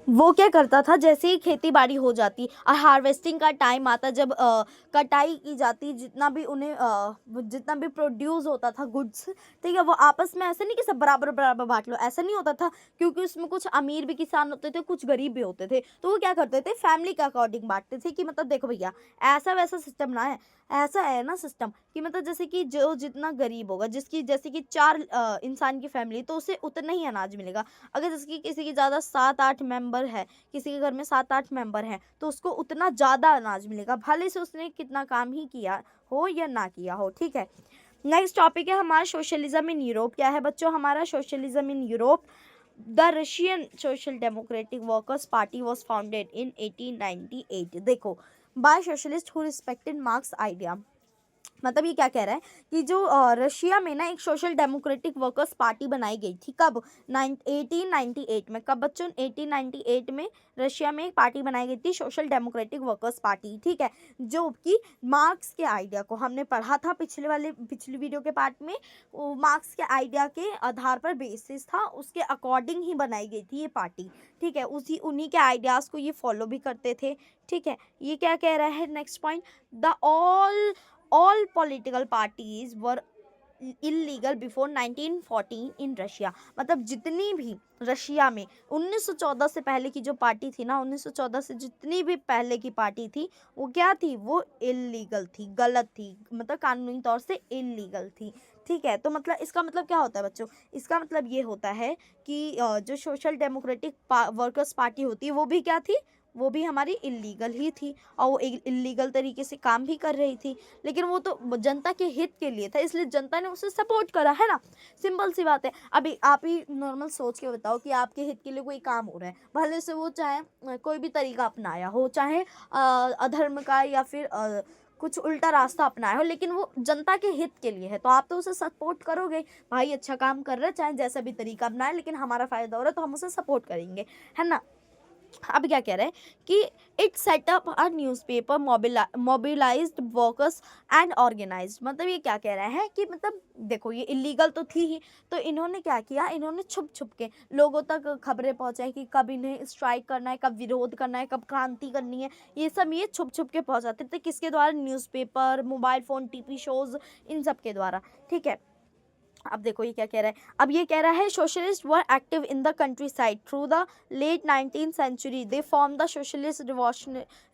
[SPEAKER 1] वो क्या करता था, जैसे ही खेती बाड़ी हो जाती और हार्वेस्टिंग का टाइम आता, जब कटाई की जाती, जितना भी प्रोड्यूस होता था गुड्स, ठीक है, वो आपस में ऐसे नहीं कि सब बराबर बराबर बांट लो, ऐसा नहीं होता था, क्योंकि उसमें कुछ अमीर भी किसान होते थे, कुछ गरीब भी होते थे। तो वो क्या करते थे? फैमिली के अकॉर्डिंग बांटते थे कि मतलब देखो भैया, ऐसा वैसा सिस्टम ना है, ऐसा है ना सिस्टम कि मतलब जैसे कि जो जितना गरीब होगा, जिसकी जैसे कि 4 इंसान की फैमिली, तो उसे उतना ही अनाज मिलेगा। अगर जैसे कि किसी की ज़्यादा 7-8 मेंबर है, किसी के घर में 7-8 मेंबर हैं, तो उसको उतना ज़्यादा अनाज मिलेगा, भले से उसने कितना काम ही किया हो या ना किया हो, ठीक है। नेक्स्ट टॉपिक है हमारा सोशलिज्म इन यूरोप। क्या है बच्चों हमारा socialism in Europe? The Russian social democratic workers party was founded in 1898। देखो, by socialist who respected Marx idea. मतलब ये क्या कह रहा है कि जो रशिया में ना एक सोशल डेमोक्रेटिक वर्कर्स पार्टी बनाई गई थी, कब? 1898 में। कब बच्चों? 1898 में रशिया में एक पार्टी बनाई गई थी, सोशल डेमोक्रेटिक वर्कर्स पार्टी, ठीक है, जो कि मार्क्स के आइडिया को, हमने पढ़ा था पिछली वीडियो के पार्ट में, मार्क्स के आइडिया के आधार पर बेसिस था, उसके अकॉर्डिंग ही बनाई गई थी ये पार्टी, ठीक है, उन्हीं के आइडियाज़ को ये फॉलो भी करते थे, ठीक है। ये क्या कह रहा है next point? The all political parties were illegal before 1914 in Russia. मतलब जितनी भी रशिया में 1914 से पहले की जो पार्टी थी ना, 1914 से जितनी भी पहले की पार्टी थी, वो क्या थी? वो इलीगल थी, गलत थी, मतलब कानूनी तौर से इलीगल थी, ठीक है। तो मतलब इसका मतलब क्या होता है बच्चों? इसका मतलब ये होता है कि जो सोशल डेमोक्रेटिक वर्कर्स पार्टी होती है, वो भी क्या थी? वो भी हमारी इलीगल ही थी, और वो इलीगल तरीके से काम भी कर रही थी, लेकिन वो तो जनता के हित के लिए था, इसलिए जनता ने उसे सपोर्ट करा, है ना। सिंपल सी बात है। अभी आप ही नॉर्मल सोच के बताओ कि आपके हित के लिए कोई काम हो रहा है, भले से वो चाहे कोई भी तरीका अपनाया हो, चाहे अधर्म का या फिर कुछ उल्टा रास्ता अपनाया हो, लेकिन वो जनता के हित के लिए है, तो आप तो उसे सपोर्ट करोगे। भाई अच्छा काम कर रहा है, चाहे जैसा भी तरीका अपनाए, लेकिन हमारा फ़ायदा हो रहा है तो हम उसे सपोर्ट करेंगे, है ना। अब क्या कह रहे हैं कि it set up a newspaper, mobilised workers and organised. मतलब ये क्या कह रहा है कि मतलब देखो, ये इलीगल तो थी ही, तो इन्होंने क्या किया, इन्होंने छुप छुप के लोगों तक खबरें पहुंचाई कि कब इन्हें स्ट्राइक करना है, कब विरोध करना है, कब क्रांति करनी है, ये सब ये छुप छुप के पहुंचाते थे। किसके द्वारा? Newspaper, mobile phone, TV shows, इन सब के द्वारा, ठीक है। अब देखो ये क्या कह रहा है। अब ये कह रहा है socialist were active in the country side through the late 19th century, they form the socialist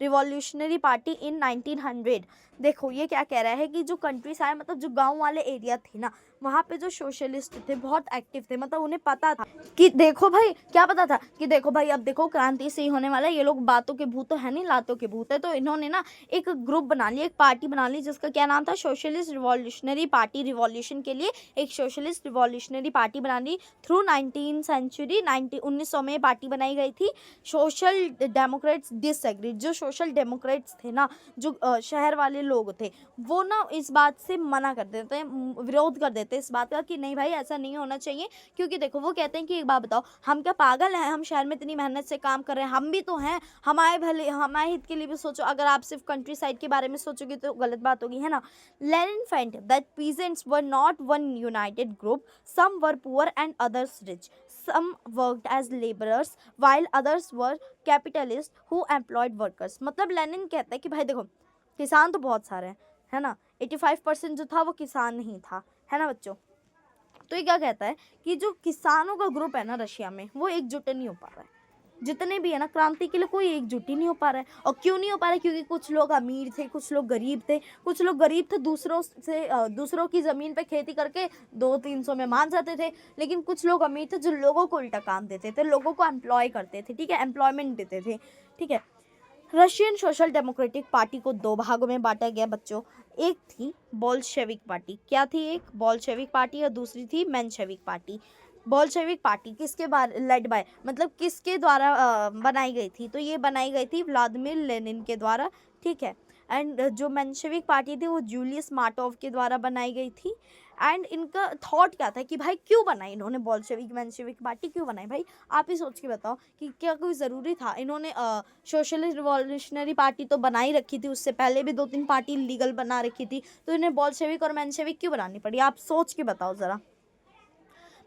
[SPEAKER 1] revolutionary party in 1900। देखो ये क्या कह रहा है कि जो कंट्री साइड, मतलब जो गांव वाले एरिया थे ना, वहाँ पे जो सोशलिस्ट थे बहुत एक्टिव थे, मतलब उन्हें पता था कि देखो भाई, क्या पता था कि देखो भाई, अब देखो क्रांति से ही होने वाला है, ये लोग बातों के भूत तो है नहीं, लातों के भूत है। तो इन्होंने ना एक ग्रुप बना लिया, एक पार्टी बना ली, जिसका क्या नाम था? Socialist revolutionary party. रिवॉल्यूशन के लिए एक सोशलिस्ट रिवॉल्यूशनरी पार्टी बना ली थ्रू 19th सेंचुरी। 1900 में पार्टी बनाई गई थी। सोशल डेमोक्रेट्स डिसएग्री, जो सोशल डेमोक्रेट्स थे ना, जो शहर वाले लोग थे, वो ना इस बात से मना कर देते हैं, विरोध कर देते हैं इस बात का कि नहीं भाई ऐसा नहीं होना चाहिए। क्योंकि देखो वो कहते हैं कि एक बात बताओ, हम क्या पागल हैं? हम शहर में इतनी मेहनत से काम कर रहे हैं, हम भी तो हैं, हमारे भले हमारे हित के लिए भी सोचो। अगर आप सिर्फ कंट्री साइड के बारे में सोचोगे तो गलत बात होगी, है ना। Lenin felt that peasants were not one united group, some were poor and others rich, some worked as laborers while others were capitalists who employed workers। मतलब लेनिन कहता है कि भाई देखो, किसान तो बहुत सारे हैं, है ना। 85% जो था वो किसान ही था, है ना बच्चों। तो ये क्या कहता है कि जो किसानों का ग्रुप है ना रशिया में, वो एकजुट नहीं हो पा रहा है। जितने भी है ना क्रांति के लिए कोई एकजुट ही नहीं हो पा रहा है। और क्यों नहीं हो पा रहा है? क्योंकि कुछ लोग अमीर थे, कुछ लोग गरीब थे। कुछ लोग गरीब थे, दूसरों की ज़मीन पे खेती करके 200-300 में मान जाते थे। लेकिन कुछ लोग अमीर थे जो लोगों को उल्टा काम देते थे, लोगों को एम्प्लॉय करते थे, ठीक है, एम्प्लॉयमेंट देते थे, ठीक है। रशियन सोशल डेमोक्रेटिक पार्टी को दो भागों में बांटा गया बच्चों। एक थी बोल्शेविक पार्टी। क्या थी? एक बोल्शेविक पार्टी और दूसरी थी मेंशेविक पार्टी। बोल्शेविक पार्टी किसके लेड बाय, मतलब किसके द्वारा बनाई गई थी? तो ये बनाई गई थी व्लादिमीर लेनिन के द्वारा, ठीक है। एंड जो मेंशेविक पार्टी थी वो जूलियस मार्टोव के द्वारा बनाई गई थी। एंड इनका थॉट क्या था कि भाई क्यों बनाई इन्होंने बोल्शेविक मेंशेविक पार्टी, क्यों बनाई भाई? आप ही सोच के बताओ कि क्या कोई ज़रूरी था? इन्होंने सोशलिस्ट रिवॉल्यूशनरी पार्टी तो बना ही रखी थी, उससे पहले भी 2-3 पार्टी लीगल बना रखी थी, तो इन्हें बोल्शेविक और मेंशेविक क्यों बनानी पड़ी? आप सोच के बताओ ज़रा।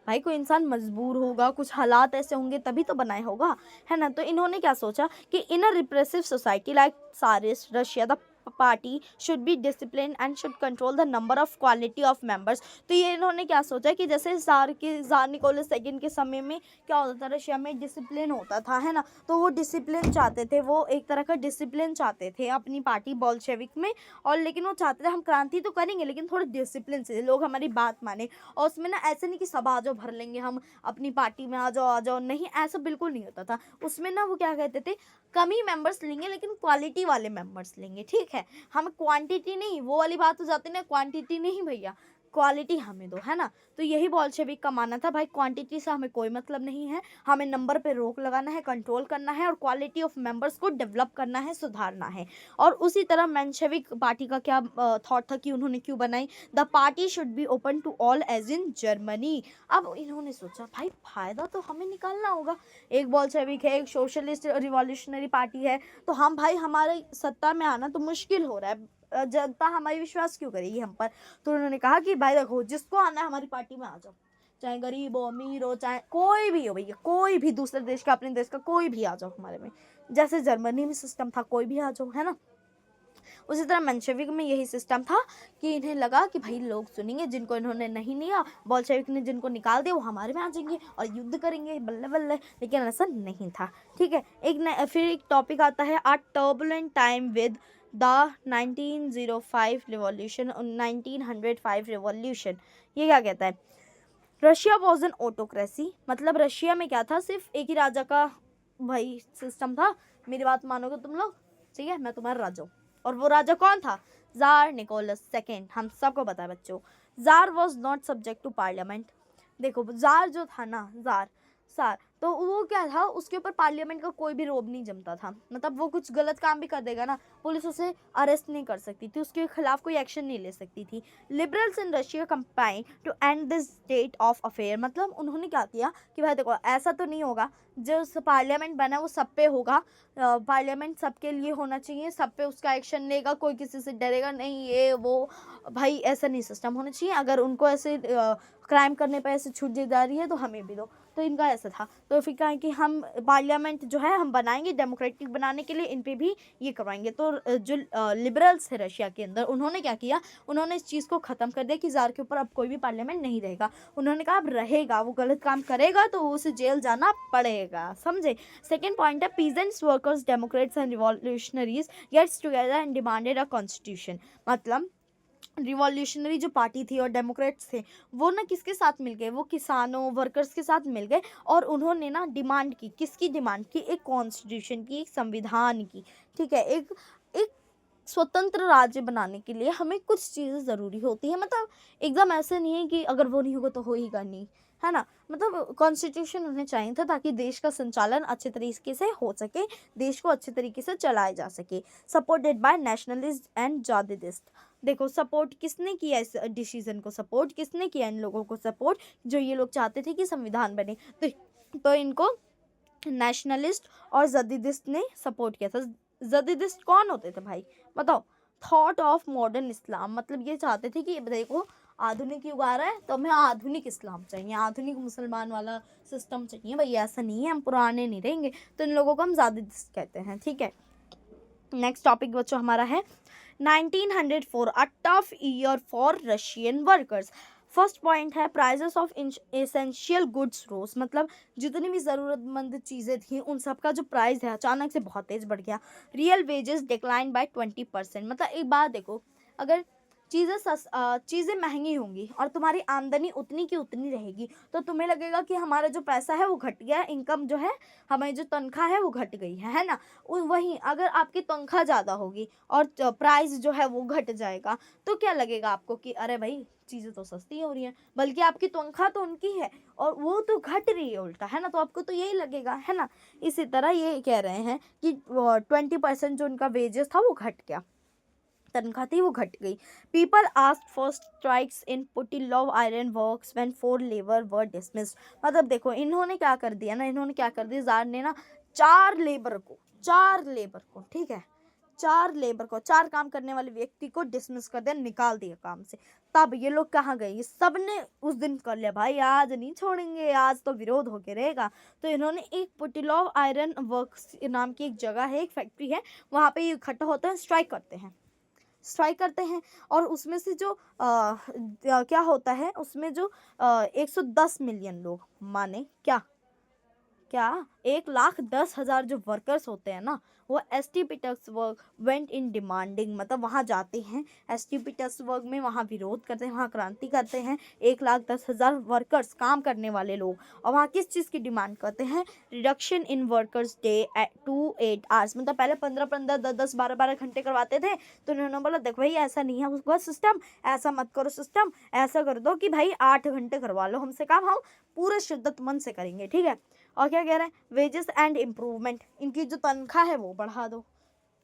[SPEAKER 1] भाई कोई इंसान मजबूर होगा, कुछ हालात ऐसे होंगे तभी तो बनाए होगा, है ना। तो इन्होंने क्या सोचा कि इन अ रिप्रेसिव सोसाइटी लाइक सारिस Russia the party should be discipline and should control the number of quality of members. तो ये इन्होंने क्या सोचा कि जैसे ज़ार निकोलस सेकंड के समय में क्या होता था, रशिया में डिसिप्लिन होता था, है ना। तो वो डिसिप्लिन चाहते थे, वो एक तरह का डिसिप्लिन चाहते थे अपनी पार्टी बोल्शेविक में। और लेकिन वो चाहते थे हम क्रांति तो करेंगे लेकिन थोड़े डिसिप्लिन से, लोग हमारी बात माने। और उसमें ना ऐसे नहीं कि सब आ जाओ भर लेंगे हम अपनी पार्टी में, आ जाओ, नहीं, ऐसा बिल्कुल नहीं होता था। उसमें ना वो क्या कहते थे, कम ही मेंबर्स लेंगे लेकिन क्वालिटी वाले मेंबर्स लेंगे, ठीक है। हम क्वांटिटी नहीं, वो वाली बात हो जाती है ना, क्वांटिटी नहीं भैया, क्वालिटी हमें दो, है ना। तो यही बोल्शेविक का मानना था, भाई क्वांटिटी से हमें कोई मतलब नहीं है, हमें नंबर पे रोक लगाना है, कंट्रोल करना है और क्वालिटी ऑफ मेंबर्स को डेवलप करना है, सुधारना है। और उसी तरह मेंशेविक पार्टी का क्या थॉट था कि उन्होंने क्यों बनाई? The party should be open to all as in Germany. अब इन्होंने सोचा भाई फायदा तो हमें निकालना होगा, एक बोल्शेविक है, एक सोशलिस्ट रिवॉल्यूशनरी पार्टी है, तो हम भाई हमारे सत्ता में आना तो मुश्किल हो रहा है, जनता हमारी विश्वास क्यों करेगी हम पर? तो उन्होंने कहा कि भाई देखो, जिसको आना है हमारी पार्टी में आ जाओ, चाहे गरीब हो, अमीर हो, चाहे कोई भी हो भैया, कोई भी दूसरे देश का, अपने देश का, कोई भी आ जाओ हमारे में। जैसे जर्मनी में सिस्टम था कोई भी आ जाओ, है ना। उसी तरह मेंशेविक में यही सिस्टम था कि इन्हें लगा कि भाई लोग सुनेंगे, जिनको इन्होंने नहीं लिया, बोल्शेविक ने जिनको निकाल दिया वो हमारे में आ जाएंगे और युद्ध करेंगे, बल्ले बल्ले। लेकिन ऐसा नहीं था, ठीक है। फिर एक टॉपिक आता है a turbulent time with the 1905 revolution, 1905 revolution. ये क्या कहता है? रशिया वॉज एन ऑटोक्रेसी, मतलब रशिया में क्या था, सिर्फ एक ही राजा का भाई सिस्टम था। मेरी बात मानोगे तुम लोग, ठीक है, मैं तुम्हारा राजा हूँ। और वो राजा कौन था? जार निकोलस सेकेंड, हम सबको पता है बच्चों। Tsar was not subject to parliament. देखो जार जो था ना, सार, तो वो क्या था, उसके ऊपर पार्लियामेंट का कोई भी रोब नहीं जमता था। मतलब वो कुछ गलत काम भी कर देगा ना, पुलिस उसे अरेस्ट नहीं कर सकती थी, उसके खिलाफ कोई एक्शन नहीं ले सकती थी। Liberals in Russia campaigned to end this state of affair, मतलब उन्होंने क्या किया कि भाई देखो ऐसा तो नहीं होगा, जो पार्लियामेंट बना वो सब पे होगा, पार्लियामेंट सबके लिए होना चाहिए, सब पे उसका एक्शन लेगा, कोई किसी से डरेगा नहीं, ये वो भाई ऐसा नहीं सिस्टम होना चाहिए। अगर उनको ऐसे क्राइम करने पर ऐसे छूट दी जा रही है तो हमें भी दो। तो इनका ऐसा था। तो फिर कहा कि हम पार्लियामेंट जो है हम बनाएंगे डेमोक्रेटिक बनाने के लिए, इन पे भी ये करवाएंगे। तो जो लिबरल्स है रशिया के अंदर, उन्होंने क्या किया, उन्होंने इस चीज़ को ख़त्म कर दिया कि ज़ार के ऊपर अब कोई भी पार्लियामेंट नहीं रहेगा। उन्होंने कहा अब रहेगा, वो गलत काम करेगा तो उसे जेल जाना पड़ेगा, समझे। सेकेंड पॉइंट है peasants, workers, democrats and revolutionaries gets together and demanded a constitution. मतलब रिवॉल्यूशनरी जो पार्टी थी और डेमोक्रेट्स थे, वो ना किसके साथ मिल गए, वो किसानों, वर्कर्स के साथ मिल गए और उन्होंने ना डिमांड की, किसकी डिमांड की? एक कॉन्स्टिट्यूशन की, एक संविधान की, ठीक है। एक एक स्वतंत्र राज्य बनाने के लिए हमें कुछ चीज़ें ज़रूरी होती है, मतलब एकदम ऐसे नहीं है कि अगर वो नहीं होगा तो होगा नहीं, है ना। मतलब कॉन्स्टिट्यूशन उन्हें चाहिए था ताकि देश का संचालन अच्छे तरीके से हो सके, देश को अच्छे तरीके से चलाया जा सके। Supported by nationalist and Jadidist. देखो सपोर्ट किसने किया, इस डिसीजन को सपोर्ट किसने किया, इन लोगों को सपोर्ट जो ये लोग चाहते थे कि संविधान बने, तो इनको नेशनलिस्ट और जदीदिस्ट ने सपोर्ट किया था। जदीदिस्ट कौन होते थे भाई बताओ? थॉट ऑफ मॉडर्न इस्लाम, मतलब ये चाहते थे कि देखो आधुनिक युग आ रहा है तो हमें आधुनिक इस्लाम चाहिए, आधुनिक मुसलमान वाला सिस्टम चाहिए भाई, ऐसा नहीं है हम पुराने नहीं रहेंगे। तो इन लोगों को हम जदीदिस्ट कहते हैं, ठीक है। नेक्स्ट टॉपिक बच्चों हमारा है 1904 a tough year for Russian workers. First point है प्राइजेस ऑफ एसेंशियल गुड्स रोज, मतलब जितनी भी ज़रूरतमंद चीज़ें थी उन सब का जो प्राइस है अचानक से बहुत तेज़ बढ़ गया। Real wages decline by 20%। मतलब एक बात देखो, अगर चीज़ें महंगी होंगी और तुम्हारी आमदनी उतनी की उतनी रहेगी तो तुम्हें लगेगा कि हमारा जो पैसा है वो घट गया है, इनकम जो है, हमारी जो तनख्वाह है वो घट गई है ना। वहीं अगर आपकी तनख्वाह ज़्यादा होगी और प्राइस जो है वो घट जाएगा तो क्या लगेगा आपको कि अरे भाई चीज़ें तो सस्ती हो रही हैं, बल्कि आपकी तनख्वाह तो उनकी है और वो तो घट रही है उल्टा, है ना, तो आपको तो यही लगेगा, है ना। इसी तरह ये कह रहे हैं कि 20% जो उनका वेजेस था वो घट गया, तनख्वाह थी वो घट गई। People asked for strikes in Putilov iron works when 4 labour were dismissed. मतलब देखो इन्होंने क्या कर दिया ना, इन्होंने क्या कर दिया, जार ने ना 4 लेबर को, ठीक है, 4 लेबर को, 4 काम करने वाले व्यक्ति को डिसमिस कर दिया, निकाल दिया काम से। तब ये लोग कहाँ गए, ये सब ने उस दिन कर लिया, भाई आज नहीं छोड़ेंगे, आज तो विरोध होके रहेगा। तो इन्होंने एक पुटिलॉव आयरन वर्क्स नाम की एक जगह है, एक फैक्ट्री है, वहाँ पे ये इकट्ठा होते हैं, स्ट्राइक करते हैं। और उसमें से जो क्या होता है, उसमें जो 110 मिलियन लोग, माने क्या क्या 1,10,000 जो वर्कर्स होते हैं ना, वो S T Petersburg went in demanding, मतलब वहाँ जाते हैं एस टी पीटर्सबर्ग में, वहाँ विरोध करते हैं, वहाँ क्रांति करते हैं। 1,10,000 वर्कर्स, काम करने वाले लोग, और वहाँ किस चीज़ की डिमांड करते हैं, reduction in workers day to 8 hours. मतलब पहले 15-15, 10-10, 12-12 घंटे करवाते थे, तो उन्होंने बोला देखो भाई ऐसा नहीं है उसका सिस्टम, ऐसा मत करो सिस्टम, ऐसा कर दो कि भाई 8 घंटे करवा लो हमसे काम, हम पूरे शिद्दत मन से करेंगे, ठीक है। और क्या कह रहे हैं, वेजेस एंड इम्प्रूवमेंट, इनकी जो तनख्वाह है वो बढ़ा दो,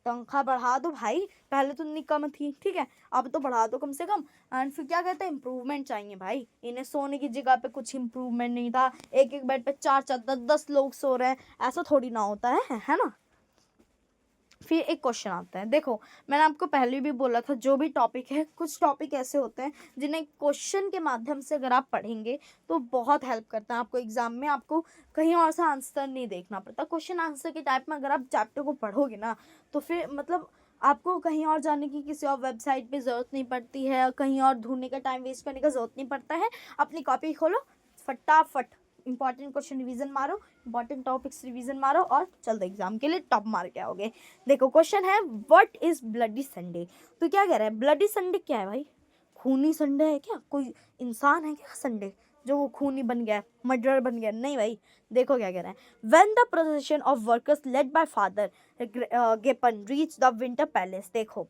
[SPEAKER 1] तनख्वाह बढ़ा दो भाई, पहले तो इतनी कम थी, ठीक है, अब तो बढ़ा दो कम से कम। एंड फिर क्या कहते हैं, इम्प्रूवमेंट चाहिए भाई, इन्हें सोने की जगह पे कुछ इम्प्रूवमेंट नहीं था, एक एक बेड पे 4-4, 10-10 लोग सो रहे हैं, ऐसा थोड़ी ना होता है ना। फिर एक क्वेश्चन आता है, देखो मैंने आपको पहले भी बोला था, जो भी टॉपिक है, कुछ टॉपिक ऐसे होते हैं जिन्हें क्वेश्चन के माध्यम से अगर आप पढ़ेंगे तो बहुत हेल्प करता है आपको एग्जाम में, आपको कहीं और सा आंसर नहीं देखना पड़ता। क्वेश्चन आंसर के टाइप में अगर आप चैप्टर को पढ़ोगे ना तो फिर मतलब आपको कहीं और जाने की, किसी और वेबसाइट पे ज़रूरत नहीं पड़ती है, कहीं और ढूंढने का टाइम वेस्ट करने का ज़रूरत नहीं पड़ता है। अपनी कॉपी खोलो, फटाफट इंपॉर्टेंट क्वेश्चन रिवीजन मारो, इंपॉर्टेंट टॉपिक्स रिवीजन मारो और चल दो एग्जाम के लिए टॉप मार के आओगे। देखो क्वेश्चन है, व्हाट इज ब्लडी संडे। तो क्या कह रहा है, ब्लडी संडे क्या है भाई, खूनी संडे है क्या, कोई इंसान है क्या संडे जो वो खूनी बन गया, मर्डर बन गया, नहीं भाई। देखो क्या कह रहा है, when the procession of workers led by Father Gapon reach the Winter Palace. देखो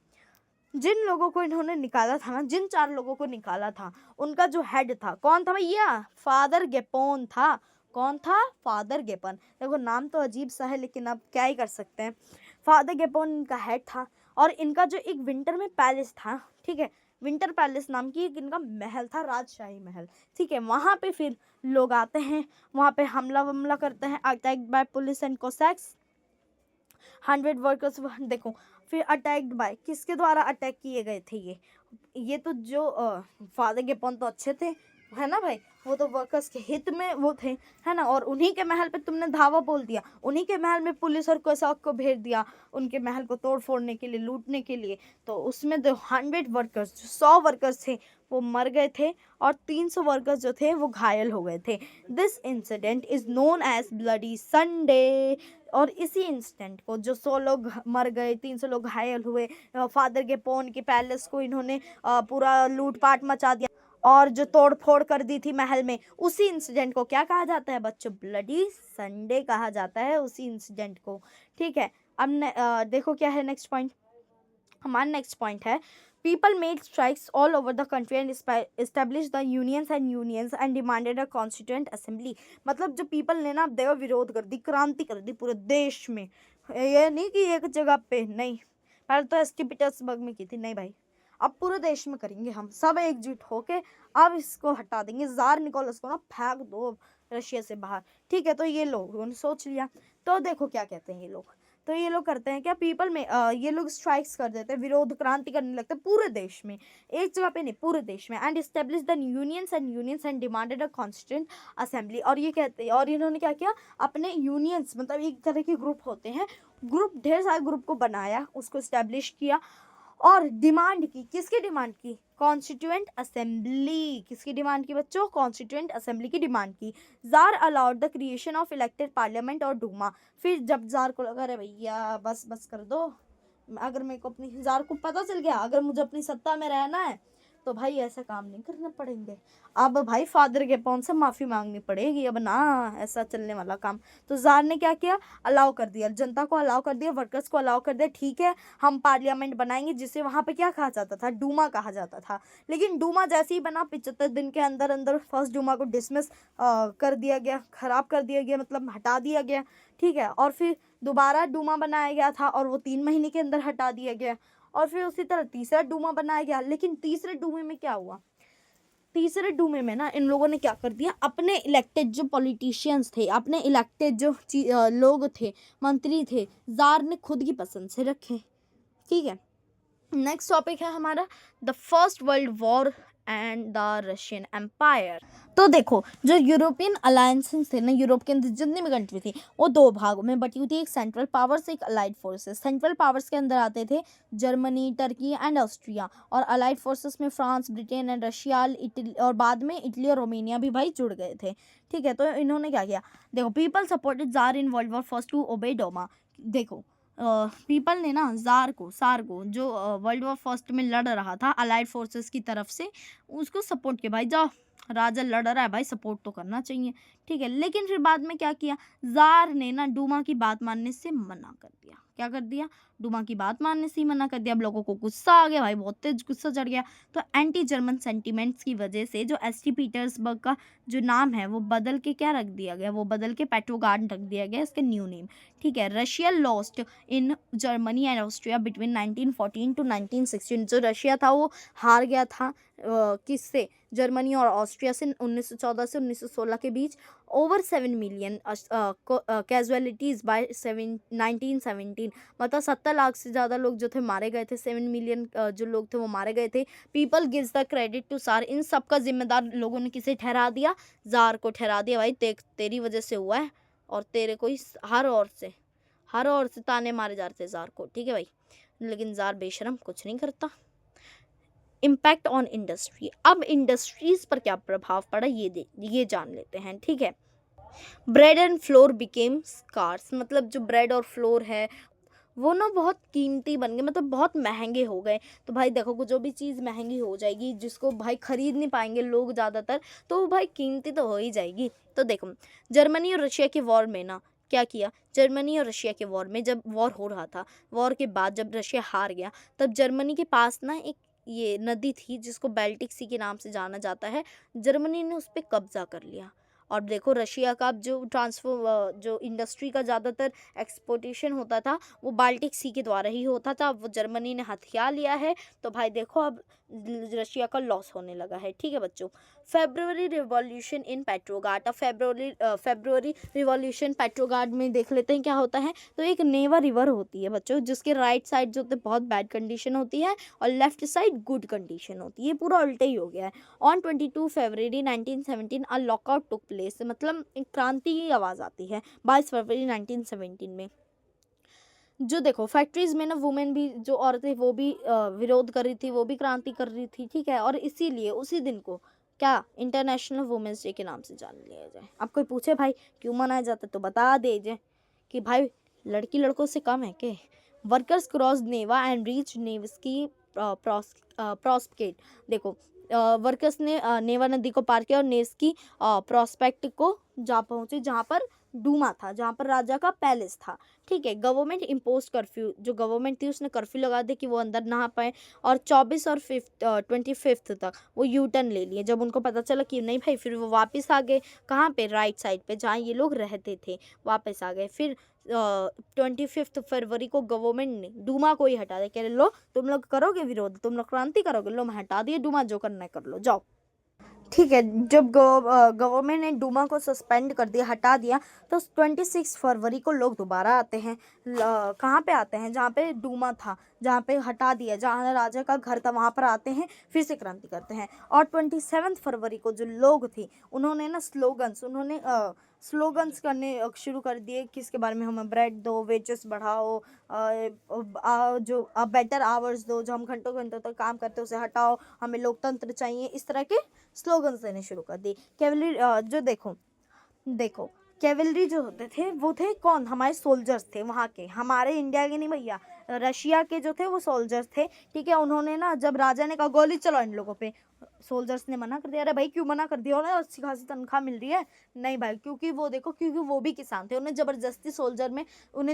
[SPEAKER 1] जिन लोगों को इन्होंने निकाला था ना, जिन 4 लोगों को निकाला था, उनका जो हेड था कौन था भैया, फादर गेपोन था। कौन था, फादर गेपन। देखो नाम तो अजीब सा है लेकिन अब क्या ही कर सकते हैं, फादर गेपोन इनका हेड था। और इनका जो एक विंटर में पैलेस था, ठीक है, विंटर पैलेस नाम की एक इनका महल था, राजशाही महल, ठीक है, वहाँ पे फिर लोग आते हैं, वहाँ पे हमला वमला करते हैं, attacked by police and Cossacks, 100 workers. देखो फिर अटैक्ड बाय, किसके द्वारा अटैक किए गए थे ये तो जो फादर गेपोन तो अच्छे थे, है ना भाई, वो तो वर्कर्स के हित में वो थे, है ना, और उन्हीं के महल पे तुमने धावा बोल दिया, उन्हीं के महल में पुलिस और कोसाक को भेज दिया उनके महल को तोड़ फोड़ने के लिए, लूटने के लिए। तो उसमें जो 100 वर्कर्स, जो 100 वर्कर्स थे वो मर गए थे और 300 वर्कर्स जो थे वो घायल हो गए थे। This incident is known as bloody Sunday. और इसी इंसिडेंट को, जो 100 लोग मर गए, 300 लोग घायल हुए, फादर के पोन के पैलेस को इन्होंने पूरा लूटपाट मचा दिया और जो तोड़ फोड़ कर दी थी महल में, उसी इंसिडेंट को क्या कहा जाता है बच्चों, ब्लडी संडे कहा जाता है उसी इंसिडेंट को, ठीक है। अब देखो क्या है नेक्स्ट पॉइंट, हमारा नेक्स्ट पॉइंट है, people made strikes all over the country and establish the unions and demanded a constituent assembly. मतलब जो पीपल ने ना देखो विरोध कर दी, क्रांति कर दी पूरे देश में, ये नहीं कि एक जगह पे, नहीं, पहले तो एस टी पीटर्सबर्ग में की थी, नहीं भाई अब पूरे देश में करेंगे, हम सब एकजुट होके अब इसको हटा देंगे, जार निकोलस को ना फेंक दो रशिया से बाहर, ठीक है। तो ये लोगों ने सोच लिया। तो देखो क्या कहते हैं ये लोग, तो ये लोग करते हैं क्या, पीपल में ये लोग स्ट्राइक्स कर देते हैं, विरोध क्रांति करने लगते हैं पूरे देश में, एक जगह पे नहीं पूरे देश में। And establish the unions and demanded a constituent assembly. और ये कहते हैं, और इन्होंने क्या किया, अपने यूनियंस, मतलब एक तरह के ग्रुप होते हैं, ग्रुप, ढेर सारे ग्रुप को बनाया, उसको इस्टेब्लिश किया और डिमांड की, किसकी डिमांड की? कॉन्स्टिट्यूएंट असेंबली, किसकी डिमांड की बच्चों? कॉन्स्टिट्यूएंट असेंबली की डिमांड की। Jar allowed the creation of elected parliament और डूमा। फिर जब जार को लगा, अरे भैया बस बस कर दो, अगर मेरे को अपनी, जार को पता चल गया अगर मुझे अपनी सत्ता में रहना है तो भाई ऐसा काम नहीं करना पड़ेंगे, अब भाई फादर के पाँव से माफ़ी मांगनी पड़ेगी, अब ना ऐसा चलने वाला काम। तो जार ने क्या किया? अलाउ कर दिया, जनता को अलाउ कर दिया, वर्कर्स को अलाउ कर दिया, ठीक है हम पार्लियामेंट बनाएंगे, जिसे वहाँ पे क्या कहा जाता था? डूमा कहा जाता था। लेकिन डूमा जैसे ही बना 75 दिन के अंदर अंदर फर्स्ट डूमा को डिसमिस कर दिया गया, ख़राब कर दिया गया, मतलब हटा दिया गया, ठीक है। और फिर दोबारा डूमा बनाया गया था और वो 3 महीने के अंदर हटा दिया गया। और फिर उसी तरह तीसरा डूमा बनाया गया। लेकिन तीसरे डूमे में क्या हुआ? तीसरे डूमे में ना इन लोगों ने क्या कर दिया, अपने इलेक्टेड जो पॉलिटिशियंस थे, अपने इलेक्टेड जो लोग थे, मंत्री थे, जार ने खुद की पसंद से रखे, ठीक है। नेक्स्ट टॉपिक है हमारा the first world war and the Russian empire. तो देखो जो यूरोपियन अलायंसेस थे ना, यूरोप के अंदर जितनी भी कंट्री थी वो दो भागों में बटी हुई थी, एक सेंट्रल पावर्स, एक अलाइड फोर्सेस। सेंट्रल पावर्स के अंदर आते थे जर्मनी, टर्की एंड ऑस्ट्रिया, और अलाइड फोर्सेस में France, Britain and Russia, Italy, और बाद में इटली और रोमानिया भी भाई जुड़ गए थे, ठीक है। तो इन्होंने क्या किया? देखो people supported tsar in world war first to obey Duma. देखो पीपल ने ना सार को जो वर्ल्ड वॉर फर्स्ट में लड़ रहा था अलाइड फोर्सेस की तरफ से, उसको सपोर्ट किया, भाई जाओ राजा लड़ रहा है भाई, सपोर्ट तो करना चाहिए, ठीक है। लेकिन फिर बाद में क्या किया? जार ने ना डूमा की बात मानने से मना कर दिया। क्या कर दिया? डूमा की बात मानने से ही मना कर दिया। अब लोगों को गुस्सा आ गया भाई, बहुत तेज गुस्सा चढ़ गया। तो एंटी जर्मन सेंटीमेंट्स की वजह से जो एसटी पीटर्सबर्ग का जो नाम है वो बदल के क्या रख दिया गया? वो बदल के पेट्रोगार्ड रख दिया गया, इसके न्यू नेम, ठीक है। Russia lost in Germany and Austria between 1914 to 1916। जो रशिया था वो हार गया था किससे? जर्मनी और ऑस्ट्रिया से 1914 से 1916 के बीच। ओवर 7 मिलियन कैजुअलिटीज़ बाय 1917, मतलब 70 लाख से ज़्यादा लोग जो थे मारे गए थे, 7 मिलियन जो लोग थे वो मारे गए थे। People gives the credit to tsar. इन सब का जिम्मेदार लोगों ने किसे ठहरा दिया? जार को ठहरा दिया, भाई तेरी वजह से हुआ है, और तेरे को हर ओर से ताने मारे जा रहे थे जार को, ठीक है भाई। लेकिन जार बेशरम कुछ नहीं करता। Impact on industry. अब इंडस्ट्रीज पर क्या प्रभाव पड़ा ये जान लेते हैं, ठीक है। Bread and flour became scarce, मतलब जो ब्रेड और फ्लोर है वो ना बहुत कीमती बन गए, मतलब बहुत महंगे हो गए। तो भाई देखो जो भी चीज़ महंगी हो जाएगी, जिसको भाई खरीद नहीं पाएंगे लोग ज़्यादातर, तो वो भाई कीमती तो हो ही जाएगी। तो देखो जर्मनी और रशिया के वॉर में ना क्या किया? जर्मनी और रशिया के वॉर में जब वॉर हो रहा था, वॉर के बाद जब रशिया हार गया, तब जर्मनी के पास ना एक ये नदी थी जिसको बाल्टिक सी के नाम से जाना जाता है। जर्मनी ने उस पर कब्जा कर लिया। और देखो रशिया का जो जो इंडस्ट्री का ज़्यादातर एक्सपोर्टेशन होता था वो बाल्टिक सी के द्वारा ही होता था। अब वो जर्मनी ने हथिया लिया है, तो भाई देखो अब रशिया का लॉस होने लगा है, ठीक है बच्चों। February revolution in Petrograd. अब फेब्रुअरी रिवॉल्यूशन पेट्रोगार्ड में देख लेते हैं क्या होता है। तो एक नेवा रिवर होती है बच्चों, जिसके राइट साइड जो होते बहुत बैड कंडीशन होती है और लेफ्ट साइड गुड कंडीशन होती है, पूरा उल्टे ही हो गया है। On 22 February 1917 a lockout took place, मतलब एक क्रांति की आवाज़ आती है 22 फरवरी 1917 में। जो देखो फैक्ट्रीज में ना वुमेन भी, जो औरतें वो भी विरोध कर रही थी, वो भी क्रांति कर रही थी, ठीक है। और इसीलिए उसी दिन को क्या इंटरनेशनल वुमेंस डे के नाम से जान लिया जाए। अब कोई पूछे भाई क्यों मनाया जाता है तो बता दीजिए कि भाई लड़की लड़कों से कम है के। Workers cross Neva and reach Nevsky Prospect. देखो वर्कर्स ने नेवा नदी को पार किया और नेव्स्की प्रॉस्पेक्ट को जा पहुंचे, जहाँ पर डूमा था, जहाँ पर राजा का पैलेस था, ठीक है। गवर्नमेंट इम्पोज कर्फ्यू, जो गवर्नमेंट थी उसने कर्फ्यू लगा दिया कि वो अंदर ना पाए। और 24 और 25 तक वो यू टर्न ले लिए। जब उनको पता चला कि नहीं भाई, फिर वो वापस आ गए कहाँ पे? राइट साइड पे जहाँ ये लोग रहते थे, वापस आ गए। फिर 25 फरवरी को गवर्नमेंट ने डूमा को ही हटा दिया। कह रहे लो तुम लोग करोगे विरोध, तुम लोग क्रांति करोगे, लो मैं हटा दिए डूमा, जो करना है कर लो जाओ, ठीक है। जब गवर्नमेंट ने डूमा को सस्पेंड कर दिया, हटा दिया, तो 26 फरवरी को लोग दोबारा आते हैं। कहाँ पे आते हैं? जहाँ पे डूमा था, जहाँ पे हटा दिया, जहाँ राजा का घर था, वहाँ पर आते हैं, फिर से क्रांति करते हैं। और 27 फरवरी को जो लोग थे उन्होंने ना स्लोगन्स, उन्होंने स्लोगन्स करने शुरू कर दिए, किसके बारे में, हमें ब्रेड दो, वेजेस बढ़ाओ, जो बेटर आवर्स दो, जो हम घंटों घंटों तक काम करते हैं उसे हटाओ, हमें लोकतंत्र चाहिए, इस तरह के स्लोगन्स देने शुरू कर दिए। कैवलरी जो देखो देखो कैवलरी जो होते थे वो थे कौन, हमारे सोल्जर्स थे वहाँ के, हमारे इंडिया के नहीं भैया, रशिया के जो थे वो सोल्जर्स थे, ठीक है। उन्होंने ना, जब राजा ने कहा गोली चलाओ इन लोगों पे, सोल्जर्स ने मना कर दिया। अरे भाई क्यों मना कर दिया, उन्हें अच्छी खासी तनख्वाह मिल रही है। नहीं भाई, क्योंकि वो देखो, क्योंकि वो भी किसान थे, उन्हें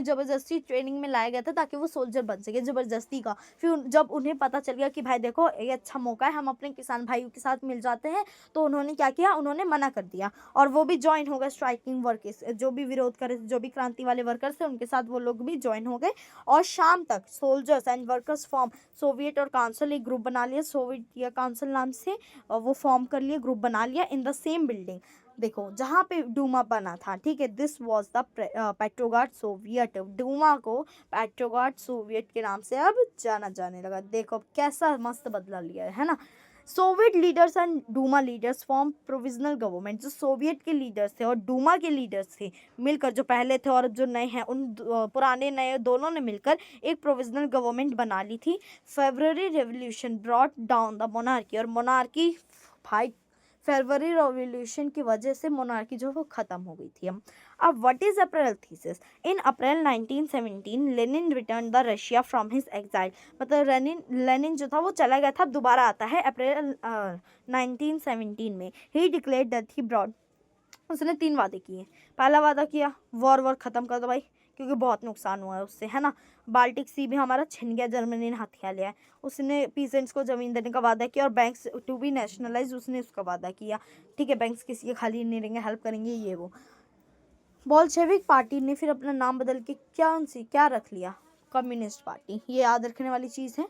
[SPEAKER 1] ज़बरदस्ती ट्रेनिंग में लाया गया था ताकि वो सोल्जर बन सके, ज़बरदस्ती का। फिर जब उन्हें पता चल गया कि भाई देखो ये अच्छा मौका है, हम अपने किसान भाइयों के साथ मिल जाते हैं, तो उन्होंने क्या किया, उन्होंने मना कर दिया और वो भी ज्वाइन हो गए स्ट्राइकिंग वर्कर्स, जो भी विरोध करे, जो भी क्रांति वाले वर्कर्स थे उनके साथ वो लोग भी ज्वाइन हो गए। और शाम तक soldiers and workers form Soviet और काउंसिल, एक ग्रुप बना लिया सोवियत या काउंसिल नाम से, वो फॉर्म कर लिए, ग्रुप बना लिया इन द सेम बिल्डिंग। देखो जहाँ पे डूमा बना था, ठीक है, this was the Petrograd Soviet. Duma को पेट्रोग्राड सोवियत के नाम से अब जाना जाने लगा। देखो कैसा मस्त बदला लिया है ना। Soviet leaders and Duma leaders form provisional government. जो सोवियत के लीडर्स थे और डूमा के लीडर्स थे मिलकर, जो पहले थे और जो नए हैं, उन पुराने नए दोनों ने मिलकर एक प्रोविजनल गवर्नमेंट बना ली थी। February revolution brought down the monarchy, और मोनार्की भाई फरवरी रेवोल्यूशन की वजह से मोनार्की जो वो ख़त्म हो गई थी। अब what is April thesis. In April 1917 Lenin return the Russia from his exile. मतलब लेनिन जो था वो चला गया था, दोबारा आता है अप्रैल 1917 में। He declared that he broad, उसने 3 वादे किए। पहला वादा किया वॉर ख़त्म कर दो भाई, क्योंकि बहुत नुकसान हुआ है उससे, है ना। बाल्टिक सी भी हमारा छिन गया, जर्मनी ने हथियार लिया है। उसने पीसेंट्स को ज़मीन देने का वादा किया और बैंक्स टू बी नेशनलाइज, उसने उसका वादा किया, ठीक है। बैंक्स किसी के खाली नहीं रहेंगे, हेल्प करेंगे, ये वो। बोल्शेविक पार्टी ने फिर अपना नाम बदल के क्या रख लिया, कम्युनिस्ट पार्टी। ये याद रखने वाली चीज़ है,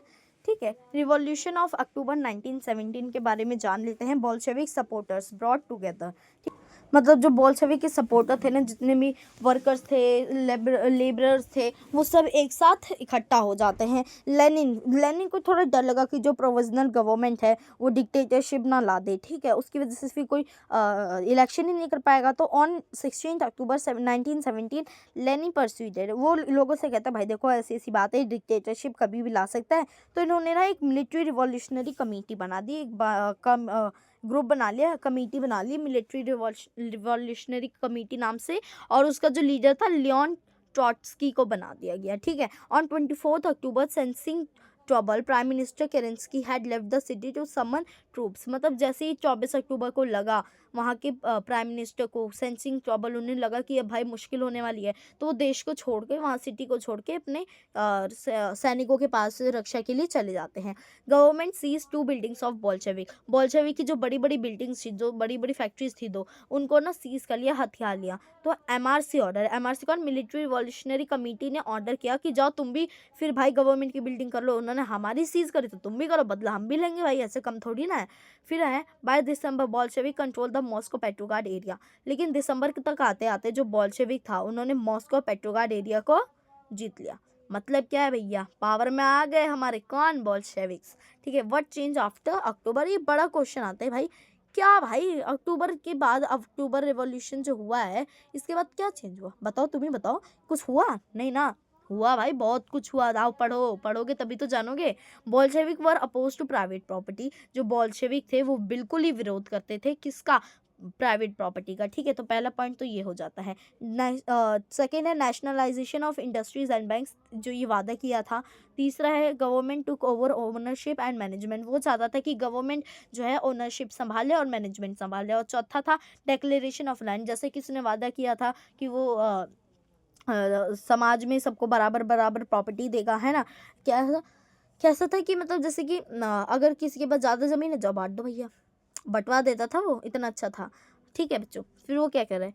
[SPEAKER 1] ठीक है। रिवॉल्यूशन ऑफ अक्टूबर 1917 के बारे में जान लेते हैं। बोल्शेविक सपोर्टर्स ब्रॉट टुगेदर, मतलब जो बोल्शेविक के सपोर्टर थे ना, जितने भी वर्कर्स थे, लेबरर्स थे, वो सब एक साथ इकट्ठा हो जाते हैं। लेनिन को थोड़ा डर लगा कि जो प्रोविजनल गवर्नमेंट है वो डिक्टेटरशिप ना ला दे, ठीक है, उसकी वजह से फिर कोई इलेक्शन ही नहीं कर पाएगा। तो ऑन 16 अक्टूबर 1917 लेनिन परस्यूडेड, वो लोगों से कहता है भाई देखो ऐसी ऐसी बात है, डिक्टेटरशिप कभी भी ला सकता है। तो इन्होंने ना एक मिलिट्री रिवॉल्यूशनरी कमेटी बना दी, एक ग्रुप बना लिया, कमेटी बना ली मिलिट्री रिवॉल्यूशनरी कमेटी नाम से, और उसका जो लीडर था लियोन ट्रॉट्स्की को बना दिया गया, ठीक है। On 24 October sensing trouble, prime minister Kerensky had left the city to summon troops. मतलब जैसे ही 24 अक्टूबर को लगा वहाँ के प्राइम मिनिस्टर को सेंसिंग ट्रबल, उन्हें लगा कि अब भाई मुश्किल होने वाली है, तो वो देश को छोड़ के, वहाँ सिटी को छोड़ के अपने सैनिकों के पास रक्षा के लिए चले जाते हैं। Government seize 2 buildings of Bolshevik की जो बड़ी बड़ी बिल्डिंग्स थी, जो बड़ी बड़ी फैक्ट्रीज थी दो, उनको ना सीज कर लिया, हथियार लिया। तो एमआरसी कौन, मिलिट्री रिवॉल्यूशनरी कमेटी ने ऑर्डर किया कि जाओ तुम भी फिर भाई गवर्नमेंट की बिल्डिंग कर लो। उन्होंने हमारी सीज करी तो तुम भी करो, बदला हम भी लेंगे भाई, ऐसे कम थोड़ी ना है। फिर है by December Bolshevik control the Moscow Petrograd area. लेकिन दिसंबर तक आते आते जो बोल्शेविक था उन्होंने मॉस्को पेट्रोग्राड एरिया को जीत लिया। मतलब क्या है भैया, पावर में आ गए हमारे कौन, बोल्शेविक्स, ठीक है। व्हाट चेंज आफ्टर अक्टूबर, ये बड़ा क्वेश्चन आता है भाई, क्या भाई अक्टूबर के बाद, अक्टूबर रिवॉल्यूशन जो हुआ है इसके बाद क्या चेंज हुआ, बताओ, तुम ही बताओ, कुछ हुआ नहीं ना। हुआ भाई, बहुत कुछ हुआ, आओ पढ़ोगे तभी तो जानोगे। Bolshevik were oppose to private property. जो बोल्शेविक थे वो बिल्कुल ही विरोध करते थे, किसका, प्राइवेट प्रॉपर्टी का, ठीक है। तो पहला पॉइंट तो ये हो जाता है। सेकेंड है nationalisation of industries and banks, जो ये वादा किया था। तीसरा है government took over ownership and management, वो चाहता था कि गवर्नमेंट जो है ओनरशिप संभाले और मैनेजमेंट संभाले। और चौथा था डिक्लेरेशन ऑफ लैंड, जैसे कि उसने वादा किया था कि वो समाज में सबको बराबर बराबर प्रॉपर्टी देगा, है ना। क्या कैसा था कि मतलब जैसे कि अगर किसी के पास ज़्यादा ज़मीन है, जाओ बांट दो भैया, बंटवा देता था वो, इतना अच्छा था, ठीक है बच्चों। फिर वो क्या कर रहे हैं,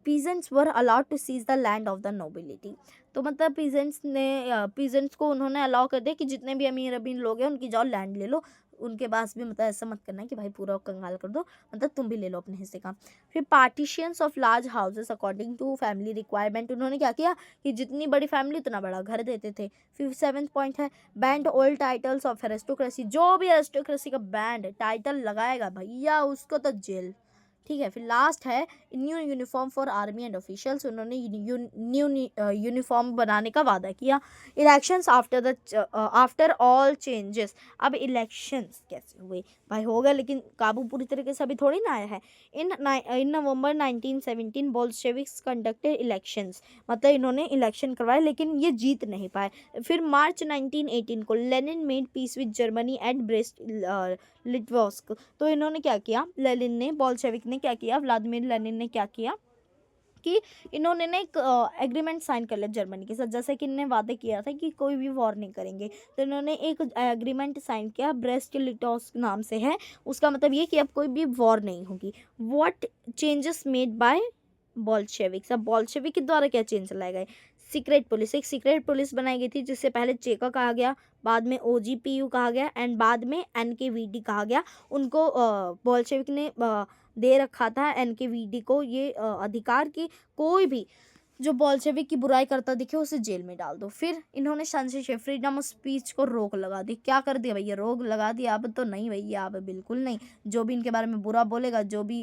[SPEAKER 1] peasants were allowed to seize the land of the nobility. तो मतलब पीजेंट्स को उन्होंने अलाउ कर दिया कि जितने भी अमीर अमीर लोग हैं उनकी जाओ लैंड ले लो, उनके पास भी मतलब ऐसा मत करना है कि भाई पूरा कंगाल कर दो, मतलब तुम भी ले लो अपने हिस्से का। फिर partitions of large houses according to family requirement, उन्होंने क्या किया कि जितनी बड़ी फैमिली उतना बड़ा घर देते थे। फिर 7th पॉइंट है band old titles of aristocracy, जो भी एरिस्टोक्रेसी का बैंड टाइटल लगाएगा भैया उसको तो जेल, ठीक है। फिर लास्ट है new uniform for army and officials, उन्होंने न्यू यूनिफॉर्म बनाने का वादा किया। इलेक्शंस आफ्टर ऑल चेंजेस, अब इलेक्शंस कैसे हुए भाई, हो गया लेकिन काबू पूरी तरीके से अभी थोड़ी ना आया है। इन नवंबर 1917 बोल्शेविक्स कंडक्टेड इलेक्शंस, मतलब इन्होंने इलेक्शन करवाए लेकिन ये जीत नहीं पाए। फिर मार्च 1918 को Lenin made peace with Germany at Brest Litovsk, तो इन्होंने क्या किया, लेनिन ने, बोल्शेविक ने क्या किया, व्लादिमीर लेनिन ने क्या किया कि इन्होंने ना एक एग्रीमेंट साइन कर लिया जर्मनी के साथ, जैसे कि इन्होंने वादे किया था कि कोई भी वॉर नहीं करेंगे, तो इन्होंने एक एग्रीमेंट साइन किया, ब्रेस्ट लिटवास्क नाम से है। उसका मतलब ये कि अब कोई भी वॉर नहीं होगी। What changes made by Bolsheviks, अब बोल्शेविक के द्वारा क्या चेंज लाए गए। सीक्रेट पुलिस, एक सीक्रेट पुलिस बनाई गई थी जिससे पहले चेका कहा गया, बाद में ओजीपीयू कहा गया एंड बाद में एनकेवीडी कहा गया। उनको बोल्शेविक ने दे रखा था एनकेवीडी को ये अधिकार कि कोई भी जो बोल्शेविक की बुराई करता दिखे उसे जेल में डाल दो। फिर इन्होंने सेंसरशिप, फ्रीडम ऑफ स्पीच को रोक लगा दी। क्या कर दिया भैया, रोक लगा दिया। अब तो नहीं भैया, अब बिल्कुल नहीं। जो भी इनके बारे में बुरा बोलेगा, जो भी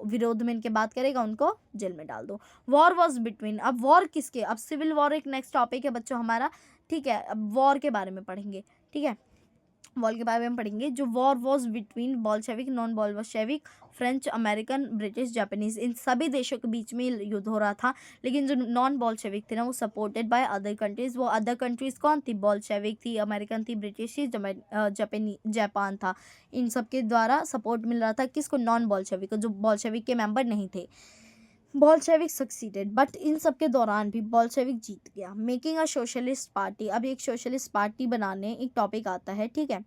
[SPEAKER 1] विरोध में इनके बात करेगा, उनको जेल में डाल दो। वॉर वॉज बिटवीन, अब वॉर किसके, अब सिविल वॉर एक नेक्स्ट टॉपिक है बच्चों हमारा, ठीक है। अब वॉर के बारे में पढ़ेंगे, ठीक है, वॉर के बारे में पढ़ेंगे। जो war was between Bolshevik, non Bolshevik, French, American, British, Japanese, इन सभी देशों के बीच में युद्ध हो रहा था। लेकिन जो नॉन बोल्शेविक थे ना, वो सपोर्टेड बाय अदर कंट्रीज। वो अदर कंट्रीज कौन थी, बोल्शेविक थी, अमेरिकन थी, ब्रिटिश थी, जापान था। इन सब के द्वारा सपोर्ट मिल रहा था किसको, नॉन बोल्शेविक को, जो बोल्शेविक के मेंबर नहीं थे। बोल्शेविक सक्सीडेड, बट इन सब के दौरान भी बोल्शेविक जीत गया। मेकिंग अ सोशलिस्ट पार्टी, अब एक सोशलिस्ट पार्टी बनाने एक टॉपिक आता है, ठीक है।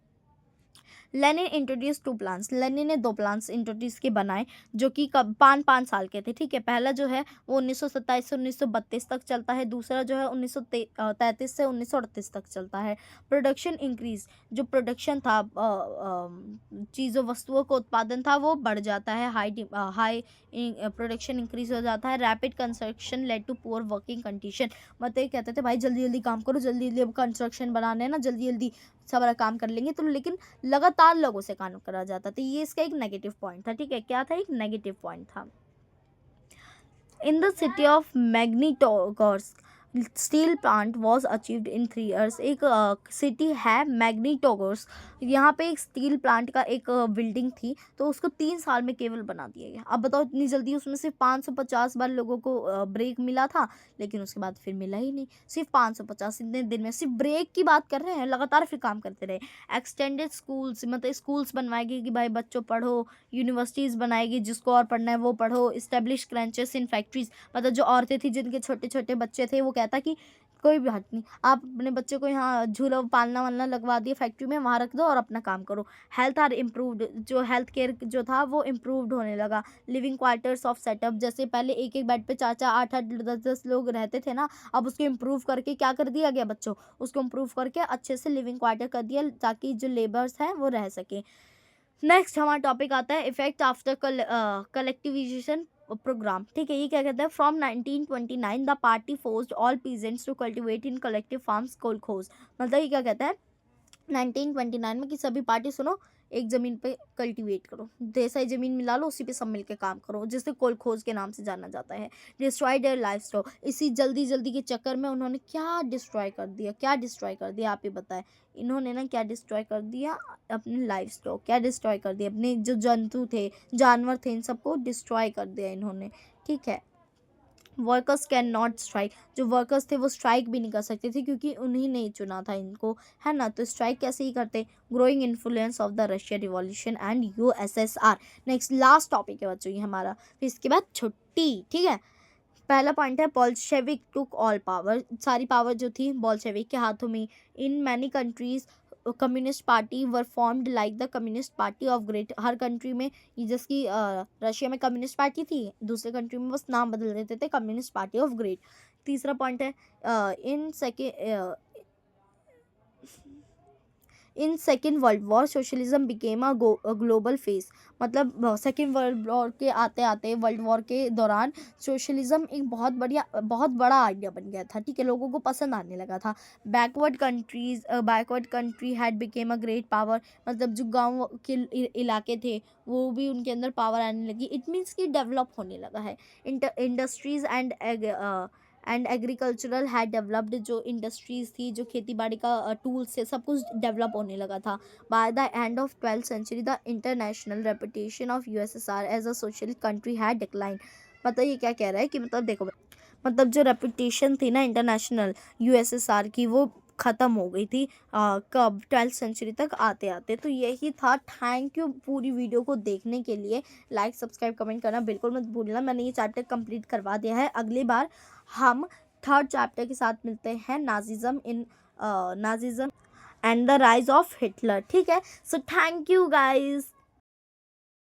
[SPEAKER 1] लेनिन इंट्रोड्यूस 2 प्लान्स, लेनिन ने 2 प्लान्स इंट्रोड्यूस के बनाए जो कि कब 5 साल के थे, ठीक है। पहला जो है वो 1927 से 1932 तक चलता है, दूसरा जो है 1933 से 1938 तक चलता है। प्रोडक्शन इंक्रीज, जो प्रोडक्शन था चीज़ों वस्तुओं का उत्पादन था वो बढ़ जाता है, हाई प्रोडक्शन इंक्रीज हो जाता है। Rapid construction led to poor working condition, मतलब ये कहते थे भाई जल्दी जल्दी काम करो, जल्दी जल्दी अब कंस्ट्रक्शन बनाने हैं ना, जल्दी जल्दी सारा काम कर लेंगे, तो लेकिन लगातार लोगों से काम करा जाता था। ये इसका एक नेगेटिव पॉइंट था, ठीक है। क्या था, एक नेगेटिव पॉइंट था। In the city of Magnitogorsk steel plant was achieved in 3 years, एक सिटी है मैग्नीटोगोर्स्क, यहाँ पे एक स्टील प्लांट का एक बिल्डिंग थी, तो उसको 3 साल में केवल बना दिया गया। अब बताओ इतनी जल्दी, उसमें सिर्फ 550 बार लोगों को ब्रेक मिला था, लेकिन उसके बाद फिर मिला ही नहीं। सिर्फ 550 इतने दिन में, सिर्फ ब्रेक की बात कर रहे हैं, लगातार फिर काम करते रहे। एक्सटेंडेड स्कूल्स, मतलब स्कूल्स बनवाएगी कि भाई बच्चों पढ़ो, यूनिवर्सिटीज़ बनाएगी, जिसको और पढ़ना है वो पढ़ो। इस्टेब्लिश क्रंचेस इन फैक्ट्रीज, मतलब जो औरतें थी जिनके छोटे छोटे बच्चे थे, वो कहता कि कोई बात नहीं, आप अपने बच्चे को यहाँ झूला पालना वालना लगवा दिए फैक्ट्री में, वहाँ रख दो और अपना काम करो। हेल्थ आर इम्प्रूव्ड, जो हेल्थ केयर जो था वो इम्प्रूव्ड होने लगा। लिविंग क्वार्टर्स ऑफ सेटअप, जैसे पहले एक एक बेड पे 4 4 8 8 10 10 लोग रहते थे ना, अब उसको इम्प्रूव करके क्या कर दिया गया बच्चों, उसको इम्प्रूव करके अच्छे से लिविंग क्वार्टर कर दिया ताकि जो लेबर्स हैं वो रह सके। नेक्स्ट हमारा टॉपिक आता है इफेक्ट आफ्टर कलेक्टिविजेशन प्रोग्राम, ठीक है। ये क्या कहता है, from 1929 the party forced all peasants to cultivate in collective farms kolkhoz, मतलब ये क्या कहता है 1929 में कि सभी पार्टी सुनो, एक ज़मीन पे कल्टीवेट करो, ढेर सारी ज़मीन मिला लो, उसी पे सब मिलके काम करो, जिसे कोलखोज के नाम से जाना जाता है। डिस्ट्रॉय देयर लाइफ स्टॉक, इसी जल्दी जल्दी के चक्कर में उन्होंने क्या डिस्ट्रॉय कर दिया, क्या डिस्ट्रॉय कर दिया आप ही बताएं। इन्होंने ना क्या डिस्ट्रॉय कर दिया, अपने लाइफ स्टॉक, क्या डिस्ट्रॉय कर दिया, अपने जो जंतु थे, जानवर थे, इन सबको डिस्ट्रॉय कर दिया इन्होंने, ठीक है। वर्कर्स कैन नॉट स्ट्राइक, जो वर्कर्स थे वो स्ट्राइक भी नहीं कर सकते थे क्योंकि उन्हीं ने चुना था इनको, है ना, तो स्ट्राइक कैसे ही करते। Growing influence of the Russia revolution and USSR, next last topic है बच्चों ये हमारा, फिर इसके बाद छुट्टी, ठीक है। पहला पॉइंट है बोल्शेविक टुक ऑल पावर, सारी पावर जो थी बोल्शेविक के हाथों में। In many countries communist party were formed like the communist party of great, her country में ये जैसे रशिया में कम्युनिस्ट पार्टी थी, दूसरे कंट्री में बस नाम बदल देते थे, कम्युनिस्ट पार्टी ऑफ ग्रेट। तीसरा पॉइंट है in second world war socialism became a global face, मतलब सेकेंड वर्ल्ड वॉर के आते आते वर्ल्ड वॉर के दौरान सोशलिज्म एक बहुत बड़ा आइडिया बन गया था, ठीक है, लोगों को पसंद आने लगा था। Backward country had became a great power, मतलब जो गांव के इलाके थे वो भी उनके अंदर पावर आने लगी। इट मीन्स कि डेवलप होने लगा है। Industries and agricultural had developed, जो इंडस्ट्रीज थी, जो खेती बाड़ी का टूल्स थे, सब कुछ डेवलप होने लगा था। By the end of 12th century the international reputation of USSR as a social country had decline. मतलब ये क्या कह रहा है कि मतलब देखो, मतलब जो रेपुटेशन थी ना इंटरनेशनल यूएसएसआर की, वो ख़त्म हो गई थी कब 12th सेंचुरी तक आते आते। तो यही था। थैंक यू पूरी वीडियो को देखने के लिए। लाइक सब्सक्राइब कमेंट करना बिल्कुल मत भूलना। मैंने ये चैप्टर कंप्लीट करवा दिया है। अगली बार हम थर्ड चैप्टर के साथ मिलते हैं, Nazism and the rise of Hitler, ठीक है। So thank you guys.